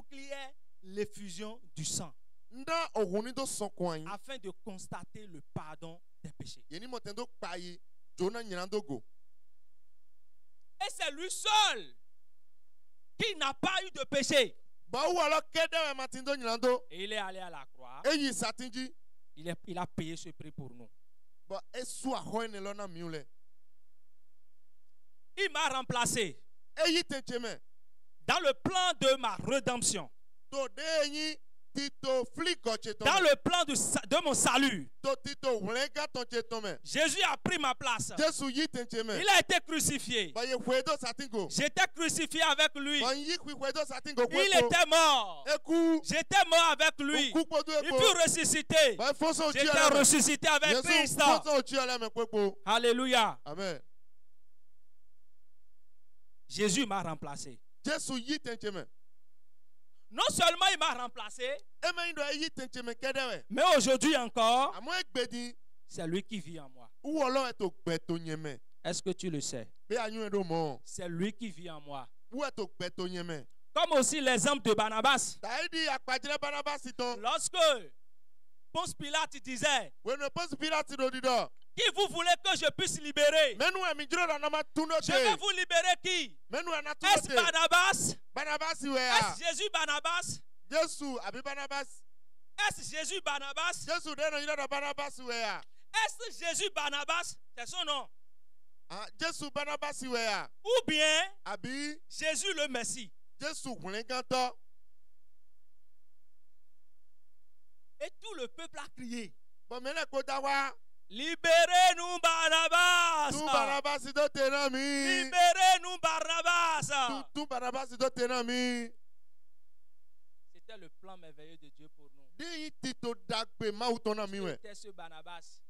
qu'il y ait l'effusion du sang Nda ohuni do son kwan. afin de constater le pardon des péchés. Yeni motendo payi Jona nyina do go. Et c'est lui seul qui n'a pas eu de péché. Ba wo lo kede we matindo nyina do. Et il est allé à la croix. Eyi satinji. Il a payé ce prix pour nous. Ba esu ahoy ne lo na miule. Il m'a remplacé Eyi tencheme. dans le plan de ma rédemption. To de enyi tito fliko tse dans tɔmɛ le plan de mon salut. to tito wlɛnga tɔn tse tɔmɛ Jésus a pris ma place. Jesu yi tɛ tse mɛ Il a été crucifié. bɔn ye hwedo satingo J'étais crucifié avec lui. bɔn yi kui hwedo satingo Il était mort. eku J'étais mort avec lui. oku kpodo Il ekpo fut ressuscité. bɔn foso tsi J'étais ɔlɛ mɛ ressuscité avec Yesu Christ. foso tsi ɔlɛ mɛ kpekpo Alléluia. amen Jésus m'a remplacé. Jesu yi tɛ tse mɛ Non seulement il m'a remplacé, eme yi dɔ eyi tɛ tse mɛ kɛ dɛ wɛ mais aujourd'hui encore, amewo egbedi c'est lui qui vit en moi. uwɔlɔ eto gbɛ to nye mɛ Est-ce que tu le sais? be anyu ɖo mɔ C'est lui qui vit en moi. wu eto gbɛ to nye mɛ Comme aussi l'exemple de Barnabas. ta yi di akpadzrɛ Barnabasi tɔn Lorsque Ponce Pilate disait, wenu eposi Pilate ɖo di dɔ qui vous voulez que je puisse libérer? menu emi dzro ɖo nama tu no Je vais te vous libérer qui? menu ana tu Est-ce no te Barnabas? Barnabasi wɛ Est-ce ya Jésus Barnabas? Jesu abi Barnabasi Est-ce Jésus Barnabas? Jesu de no yi ɖo Barnabasi wɛ ya Est-ce Jésus Barnabas? C'est son nom. ah Jesu Barnabasi wɛ ya Ou bien abi Jésus le Messie. Jesu wlɛngãtɔ Et tout le peuple a crié. bɔn mɛ ne ko da wa Libérez-nous Barnabas! tu Barnabasi do te na mi Libérez-nous Barnabas! tu Barnabasi do te na mi C'était le plan merveilleux de Dieu pour nous. de yi tito dagbe mawu tɔ na mi wɛ J'étais ce Barnabas.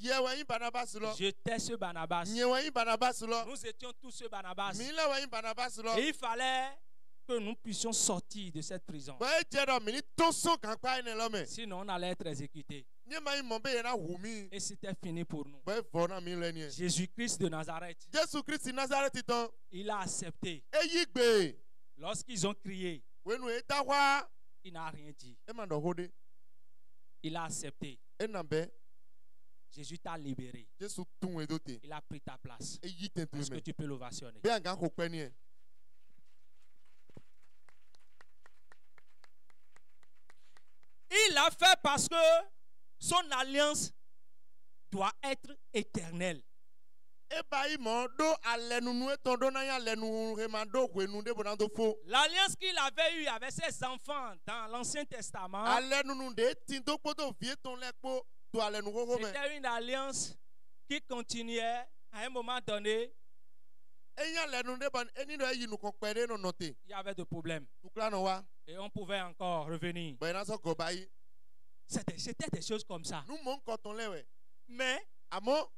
yɛ wɛ yi Barnabasi lɔ J'étais ce Barnabas. nye wɛ yi Barnabasi lɔ Nous étions tous ce Barnabas. mi lɛ wɛ yi Barnabasi lɔ. Et il fallait que nous puissions sortir de cette prison. bɔn e jɛ dɔ mini tɔnso kan kpa yi ne lɔ mɛ Sinon, on allait être exécutés. nye ma yi mɔ be yɛrɛ wu mi Et c'était fini pour nous. bɔn e vɔ na mi lɛ ni yɛ Jésus-Christ de Nazareth, Jesu Kristi Nazareti tɔn il a accepté. e yi gbe Lorsqu'ils ont crié, wenu e da wa il n'a rien dit. e ma dɔ ho de Il a accepté. e na bɛ Jésus t'a libéré. Jesu tun e do te Il a pris ta place. e yi tɛ tu Est-ce que mɛ tu peux l'ovationner? be yan kan ko pɛ ni yɛ Il l'a fait parce que son alliance doit être éternelle. e ba yi mɔ do alɛnunu etɔn do na ya alɛnu he ma do wenu de bona do fo L'alliance qu'il avait eue avec ses enfants dans l'Ancien Testament, alɛnunu de ti do kpoto vie tɔn lɛ kpo to alɛnu xoxo mɛ c'était une alliance qui continuait à un moment donné. e nya alɛnu de bɔn e ni dɔ e yi nukɔ kpɛ de nɔnɔ te Il y avait des problèmes tukula nɔ wa et on pouvait encore revenir. bɔn yina sɔ gɔba yi C'était des choses comme ça. nu mɔ nkɔ tɔn lɛ wɛ Mais àmọ́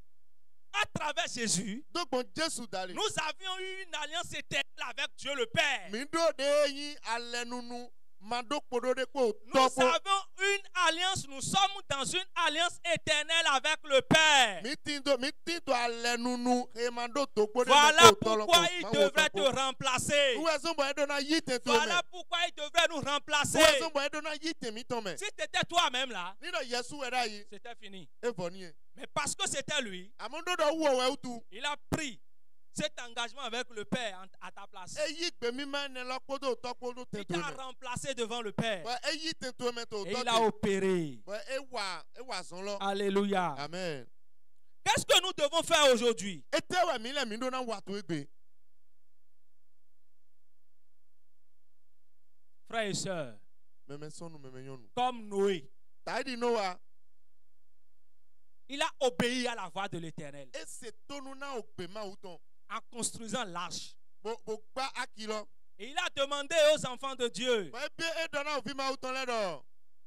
à travers Jésus, dɔgbɔn Jesu dali nous avions eu une alliance éternelle avec Dieu le Père. mi do de yin alɛnunu ma do kpodo de kpo Nous tɔkpo avons une alliance, nous sommes dans une alliance éternelle avec le Père. mi ti to alɛnunu he ma do to kpo de Voilà kpo tɔlɔ pourquoi il ko devrait te remplacer. uwɛ sɔnbɔ edo na yi te to Voilà mɛ pourquoi il devrait nous remplacer. uwɛ sɔnbɔ edo na yi te mi tɔn mɛ Si c'était toi-même là, ni dɔ Yesu wɛ da yi c'était fini. e vɔ ni ye Mais parce que c'était lui, àmọ́ do dɔ wɔ wɛ utu il a pris cet engagement avec le Père à ta place. e yi gbe mi ma ne lɔ kpodo tɔkpo do te Il to t'a mɛ remplacé devant le Père. bɔn e yi te to mɛ to Et il a tɔ te opéré. bɔn e wa zɔn lɔ Alléluia. amen Qu'est-ce que nous devons faire aujourd'hui? e tɛ wɛ mi lɛ mi do na wa to egbe Frères et sœurs, mɛmɛ sɔnu mɛmɛ nyɔnu comme Noé, ta di no wa. il a obéi à la voix de l'Éternel E se tonu na o gbe ma utɔn en construisant l'arche. bo gba aki lɔ Et il a demandé aux enfants de Dieu, bɔn ebe e dɔ na o fi ma utɔn lɛ dɔ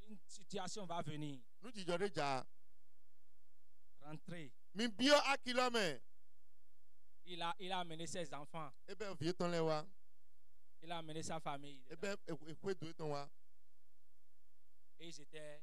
une situation va venir. nu dzidzɔ de dza Rentrez. mi biɔ aki lɔ mɛ Il a amené ses enfants. e bɛ vie tɔn lɛ wa Il a amené sa famille. e bɛ ekoe do etɔn wa Et ils étaient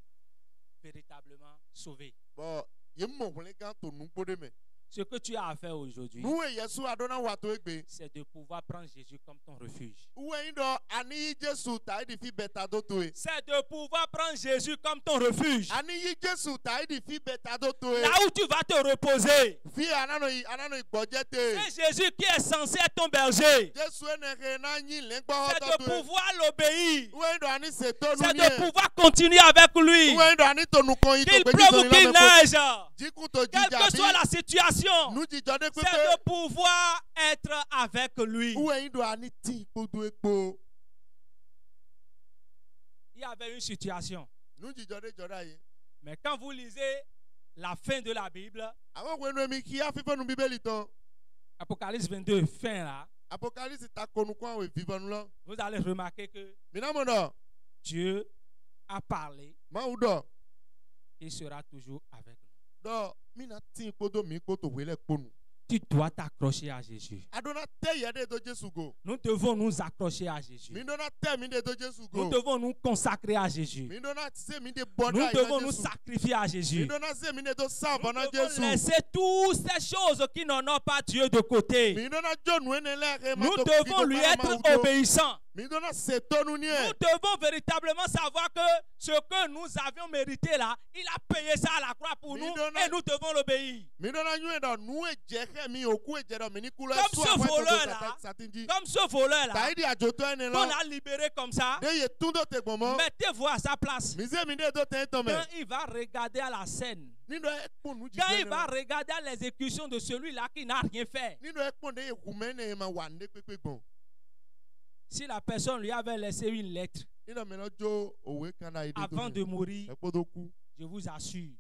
véritablement sauvés. bɔn ye mɔ wòle gã to nugbo de mɛ Ce que tu as à faire aujourd'hui, nu ye Yesu a dɔ na wa to egbe c'est de pouvoir prendre Jésus comme ton refuge. uwe yin dɔ ani yi Jesu ta edi fi bɛ ta do to ye C'est de pouvoir prendre Jésus comme ton refuge. ani yi Jesu ta edi fi bɛ ta do to ye Là où tu vas te reposer. fi ananɔ yi gbɔdze te C'est Jésus qui est censé être ton berger. Jesu ene na nyi lɛ gbɔ C'est hɔtɔ de to ye pouvoir l'obéir. uwe yin dɔ ani se tonu C'est ni de ye pouvoir continuer avec lui. uwe yin dɔ ani to nukɔn yi to Qu'il gbe pleuve ou jisɔn qu'il ni la mɛ neige. ko jiku to Quelle jija que soit la bi situation. nu dzidzɔ de C'est kpekpe de pouvoir être avec lui. uwe yin dɔ ani ti kpodo ekpo Il y avait une situation. nu dzidzɔ ɖe dzɔ ɖe ayi. Mais quand vous lisez la fin de la Bible, Àwọn wo nu mi kí afífẹ́ nu bíbélì tán. Apocalypse 22, fin là, Apocalypse ta konu kún àwọn ìfífẹ́ nu lọ. vous allez remarquer que Mìíràn mo dọ̀, Dieu a parlé, máa wù dọ̀, il sera toujours avec nous. dọ̀ mìíràn tí kpódó mi kpótó wílẹ̀ kpónu. Tu dois t'accrocher à Jésus. Adona tẹ́ yẹ de do Jésù go. Nous devons nous accrocher à Jésus. Mi dona tẹ́ mi de do Jésù go. Nous devons nous consacrer à Jésus. Mi dona se mi de bọ́dá Nous yìí devons na nous Jésù. sacrifier à Mi Jésus. dona se mi de do sábà na Nous devons Jésù. laisser toutes ces choses qui n'en ont pas Dieu de côté. Mi dona jónu ene lẹ́ẹ̀kẹ́ ma Nous tó devons lui être obéissants. Mi dona se tónu ní Nous ẹ̀. devons véritablement savoir que ce que nous avions mérité là, il a payé ça à la croix pour nous et nous devons l'obéir. Mi dona nyuie dọ̀ nu edze xe mi òkú edze dọ̀ mi ní kúlọ̀ Comme ce voleur-là, satinji. Comme ce voleur là, Tàyí di àjòtó ẹni qu'on lọ. a libéré comme ça, De ye tún tó te gbọ̀n mọ́. mettez-vous à sa place. Mi se mi de do tẹ́ tọ́ Quand mẹ́. il va regarder à la scène, Nínú ẹ̀kpọ̀n nu quand jìjọ́ il va ẹni lọ. regarder à l'exécution de celui-là qui n'a rien fait, Nínú ẹ̀kpọ̀n de ye kùmẹ́ ne ma wà ní pépé gbọ̀n. si la personne lui avait laissé une lettre Nínú mi lọ jó òwe kan náà yìí dé tó avant de mourir, ẹ̀kpọ̀ tó kú. je vous assure,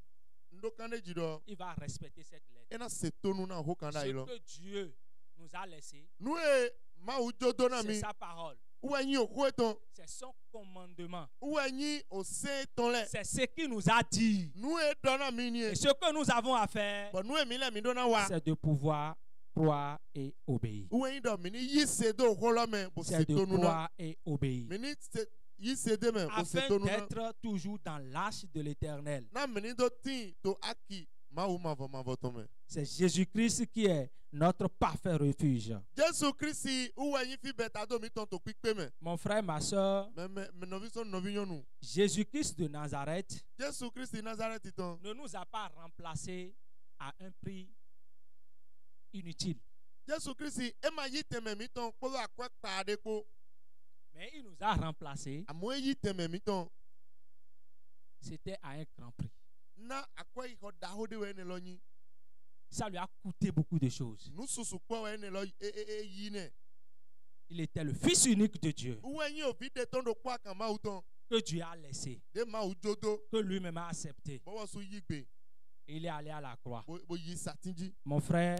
Ndo kan de jì dọ̀. il va respecter cette lettre. Ena se tónu náà hó kan náà Ce yìí lọ. que Dieu nous a laissé, Nu ye Mawu jó dó náà c'est mi. sa parole, Uwe nyi òkú ètò. c'est son commandement, Uwe nyi òsè tán lẹ̀. c'est ce qu'il nous a dit. Nu ye dọ́ náà mi ni Et ye. ce que nous avons à faire, Bọ̀ nu ye mi lẹ̀ mi dó náà wa. c'est de pouvoir croire et obéir. Uwe nyi dọ̀ mi ni yí se dó òkú lọ mẹ́ bó se C'est de tónu náà. croire et obéir. Mi ni yí se dé mẹ́ bó se Afin tónu náà. d'être toujours dans l'arche de l'éternel. Na mi ni dó tí tó aki Mawu mavɔ tán mẹ́. C'est Jésus-Christ qui est notre parfait refuge. Jésù Kristi uwe nyi fi bẹ̀ ta dó mi tán tó pípé mẹ́. Mon frère, ma soeur, Mɛ nɔvi sɔn nɔvi nyɔnu. Jésus-Christ de Nazareth Jésù Kristi Nazareth tán. ne nous a pas remplacés à un prix inutile. Jésù Kristi e ma yí tẹ̀mẹ̀ mi tán kpọ́dọ̀ àkọ́ kpa ɖe kpó. Mais il nous a remplacés, Àmọ́ e yí tẹ̀mẹ̀ mi tán. c'était à un grand prix. Na àkọ́ ìkọ̀ dahó de wẹ́ ne lọ nyi. Ça lui a coûté beaucoup de choses. Nu susu kpọ́ wẹ́ ne lọ yí nẹ̀. Il était le Fils unique de Dieu Uwe nyi òfi de tán do kpọ́ àkàn Mawu tán. que Dieu a laissé, De Mawu jódó. que lui-même a accepté. Bọ́wọ́ sún yí gbé. Et il est allé à la croix. Bo yí satinji. Mon frère,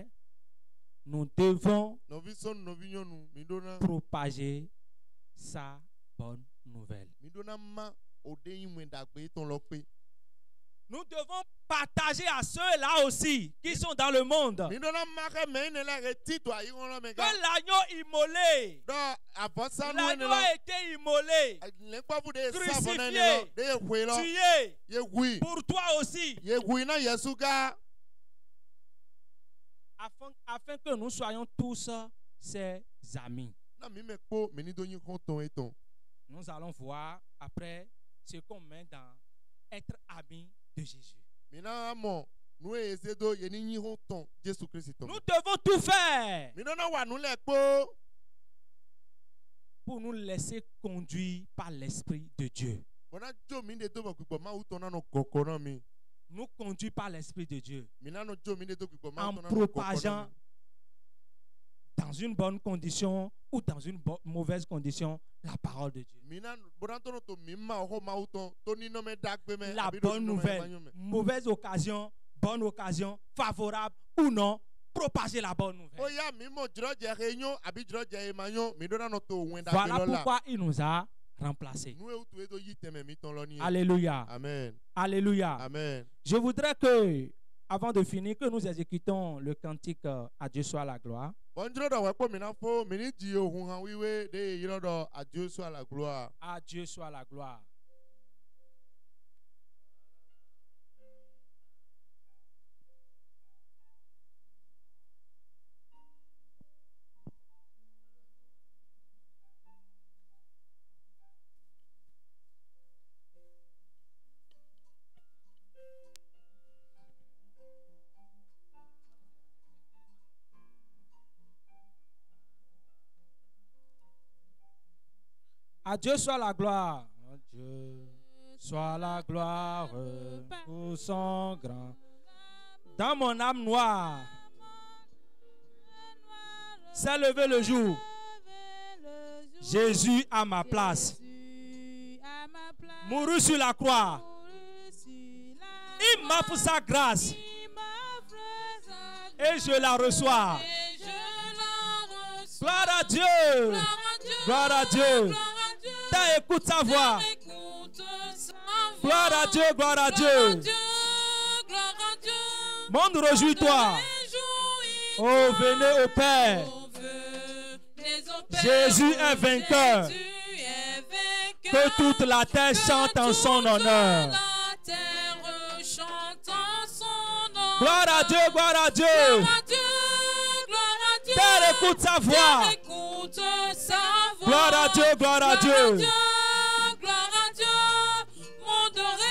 nous devons Nɔvi sɔn nɔvi nyɔnu mi ɖo na. propager sa bonne nouvelle. Mi ɖo na ma òde yi mue dàgbé tán lọ pé. Nous devons partager à ceux-là aussi qui sont dans le monde Mi ɖo na ma xe mɛ ne la retí to ayi ŋɔlɔ mɛ que gã. l'agneau immolé, Dɔ avɔsanu ne l'agneau lɔ. a été immolé, Lẹ́kpɔ̀fù de ye sábọ̀ Crucifié. ne lɔ. De ye hoe lɔ. tué Ye hui. pour toi aussi, Ye hui na Yesu gã. afin que nous soyons tous ses amis. Na mi mɛ kpó mi ni do nyi xɔ tɔn etɔn. Nous allons voir après ce qu'on met dans être ami de Jésus. Mi na mɔ nu ye eze do ye ni nyi xɔ tɔn Jésù Kristi tɔn. Nous devons tout faire Mi na wa nu lɛ kpó. pour nous laisser conduire par l'Esprit de Dieu. Bɔna dzo mi de do bɔ gbɔ Mawu tɔn na nɔ kɔkɔ na mi. Nous conduire par l'Esprit de Dieu Mi na nɔ dzo mi de do gbɔ en Mawu tɔn na nɔ kɔkɔ na propageant mi. dans une bonne condition ou dans une mauvaise condition la parole de Dieu. Mi na bɔna tɔnɔ to mi ma ɔxɔ Mawu tɔn to ni nɔ mɛ dagbe mɛ. La abi do bonne ni nɔ mɛ nouvelle, ma nyɔ mɛ. mauvaise occasion, bonne occasion, favorable ou non, propager la bonne nouvelle. Oya mi mɔ dzrɔdze he nyo abi dzrɔdze he ma nyo mi do na nɔ to wɛn dagbe Voilà lɔ la. pourquoi il nous a remplacés. Nu ye wotu edo yi tɛmɛ mi tɔn lɔ ni ye. Alléluia. Amen. Alléluia. Amen. Je voudrais que, avant de finir, que nous exécutons le cantique à Dieu soit la gloire. Bɔndzrɔ dɔ wɛ kpɔ mi na fo mi ni dzi ohun hã wiwe de ye yirɔ dɔ adieu soit la gloire. À Dieu soit la gloire. À Dieu soit la gloire. À Dieu soit la gloire pour son grand. Dans mon âme noire, s'est levé le jour. Jésus à ma place. mourut sur la croix. Il m'offre sa grâce et je la reçois. Gloire à Dieu. Gloire à Dieu. Écoute sa voix. Gloire à Dieu, gloire à Dieu. Monde, réjouis-toi. Oh, venez au Père. Jésus est vainqueur. Que toute la terre chante en son honneur. Gloire à Dieu, gloire à Dieu. Terre écoute sa voix. Gloire à Dieu, gloire à Dieu.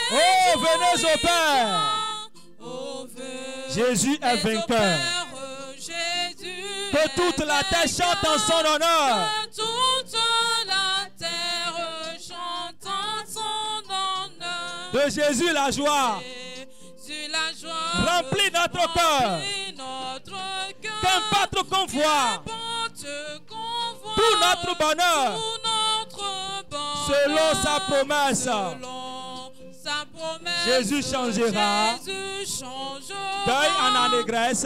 Oh, venez au Père. Jésus est vainqueur. Que toute la terre chante en son honneur. De Jésus la joie. Remplis notre cœur. Qu'importe qu'on voit. Tout notre bonheur. Selon sa promesse. Jésus changera. Deuil en allégresse.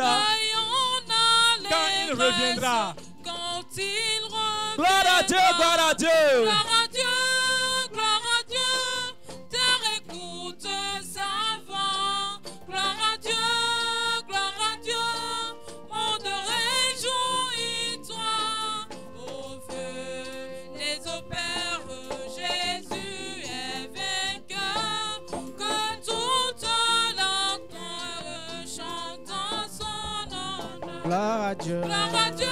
Quand il reviendra. Gloire à Dieu, gloire à Dieu. Gloire à Dieu, gloire à Dieu. Terre écoute sa voix. Gloire à Dieu, gloire à Dieu. Monde réjouis-toi. Au feu les opères, Jésus est vainqueur. Que toute la terre chante en son honneur. Gloire à Dieu. Gloire à Dieu,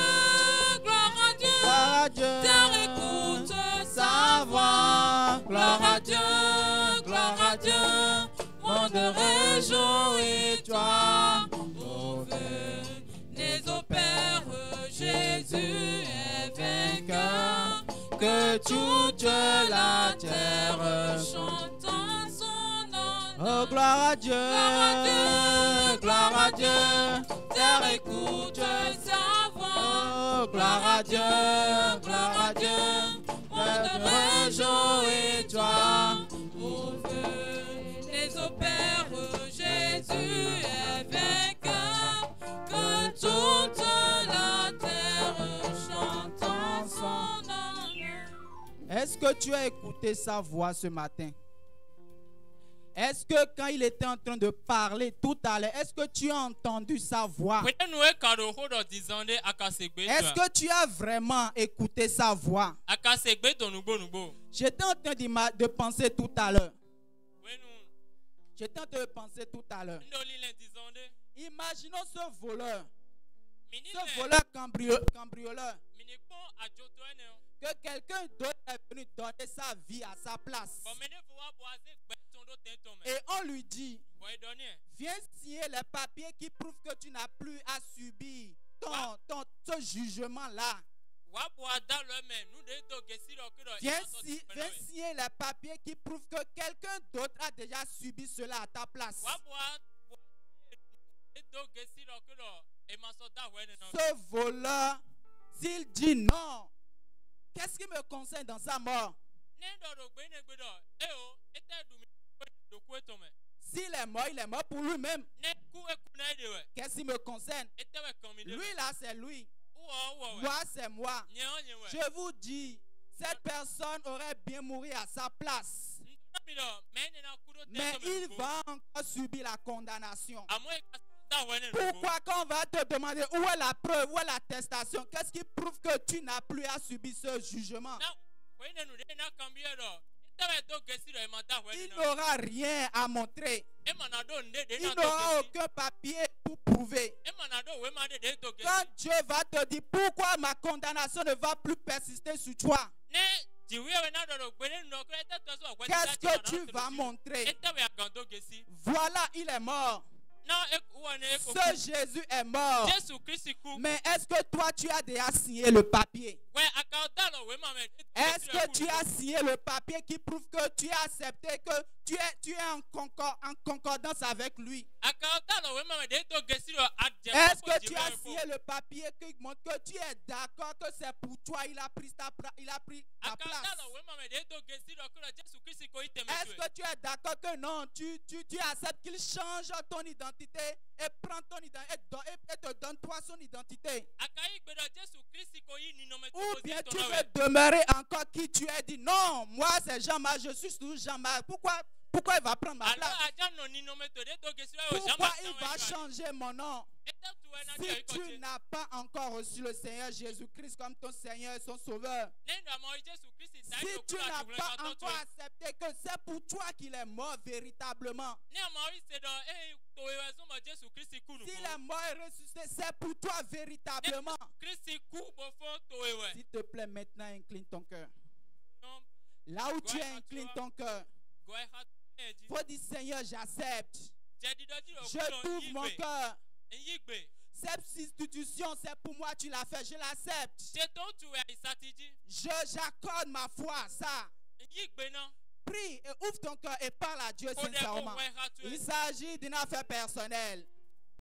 gloire à Dieu. Gloire à Dieu. Terre écoute sa voix. Gloire à Dieu, gloire à Dieu. Monde réjouis-toi. Au feu les opères, Jésus est vainqueur. Que toute la Terre terre chante en son honneur. Oh, gloire à Dieu. Gloire à Dieu, Gloire à Dieu. Terre écoute sa voix. Oh, gloire à Dieu. Gloire à Dieu. Monde réjouis-toi. Au feu les opères, Jésus est vainqueur. Que toute la terre chante en son honneur. Est-ce que tu as écouté sa voix ce matin? Est-ce que quand il était en train de parler tout à l'heure, est-ce que tu as entendu sa voix? Est-ce que tu as vraiment écouté sa voix? J'étais en train de penser tout à l'heure. J'étais en train de penser tout à l'heure. Imaginons ce voleur. Ce voleur cambrioleur. Que quelqu'un d'autre est venu donner sa vie à sa place. Et on lui dit, viens signer les papiers qui prouvent que tu n'as plus à subir ce jugement-là. Viens signer les papiers qui prouvent que quelqu'un d'autre a déjà subi cela à ta place. Ce voleur, s'il dit non, qu'est-ce qui me concerne dans sa mort? S'il est mort, il est mort pour lui-même. Qu'est-ce qui me concerne? Lui là, c'est lui. Moi, c'est moi. Je vous dis, cette personne aurait bien mouru à sa place. Mais il va encore subir la condamnation. Pourquoi quand on va te demander où est la preuve, où est l'attestation, qu'est-ce qui prouve que tu n'as plus à subir ce jugement? Il n'aura rien à montrer. Il n'aura aucun papier pour prouver. Quand Dieu va te dire pourquoi ma condamnation ne va plus persister sur toi, qu'est-ce que tu vas montrer? Voilà, il est mort. Ce Jésus est mort. Mais est-ce que toi tu as déjà signé le papier? Est-ce que tu as signé le papier qui prouve que tu as accepté que tu es en concordance avec lui? Est-ce que tu as signé le papier qui montre que tu es d'accord que c'est pour toi il a pris ta place? Est-ce que tu es d'accord que non, tu acceptes qu'il change ton identité et prend ton identité et te donne toi son identité? Ou bien tu veux demeurer encore qui tu es, dit non, moi c'est Jean-Marc, je suis toujours Jean-Marc. Pourquoi il va prendre ma place? Pourquoi il va changer mon nom? Si tu n'as pas encore reçu le Seigneur Jésus-Christ comme ton Seigneur et son Sauveur, si tu n'as pas encore accepté que c'est pour toi qu'il est mort véritablement, s'il est mort et ressuscité, c'est pour toi véritablement. S'il te plaît, maintenant incline ton cœur. Là où tu es, incline ton cœur. Faut dire Seigneur, j'accepte. Je t'ouvre mon cœur. Cette institution, c'est pour moi, tu l'as fait, je l'accepte. J'accorde ma foi à ça. Prie et ouvre ton cœur et parle à Dieu sincèrement. Il s'agit d'une affaire personnelle.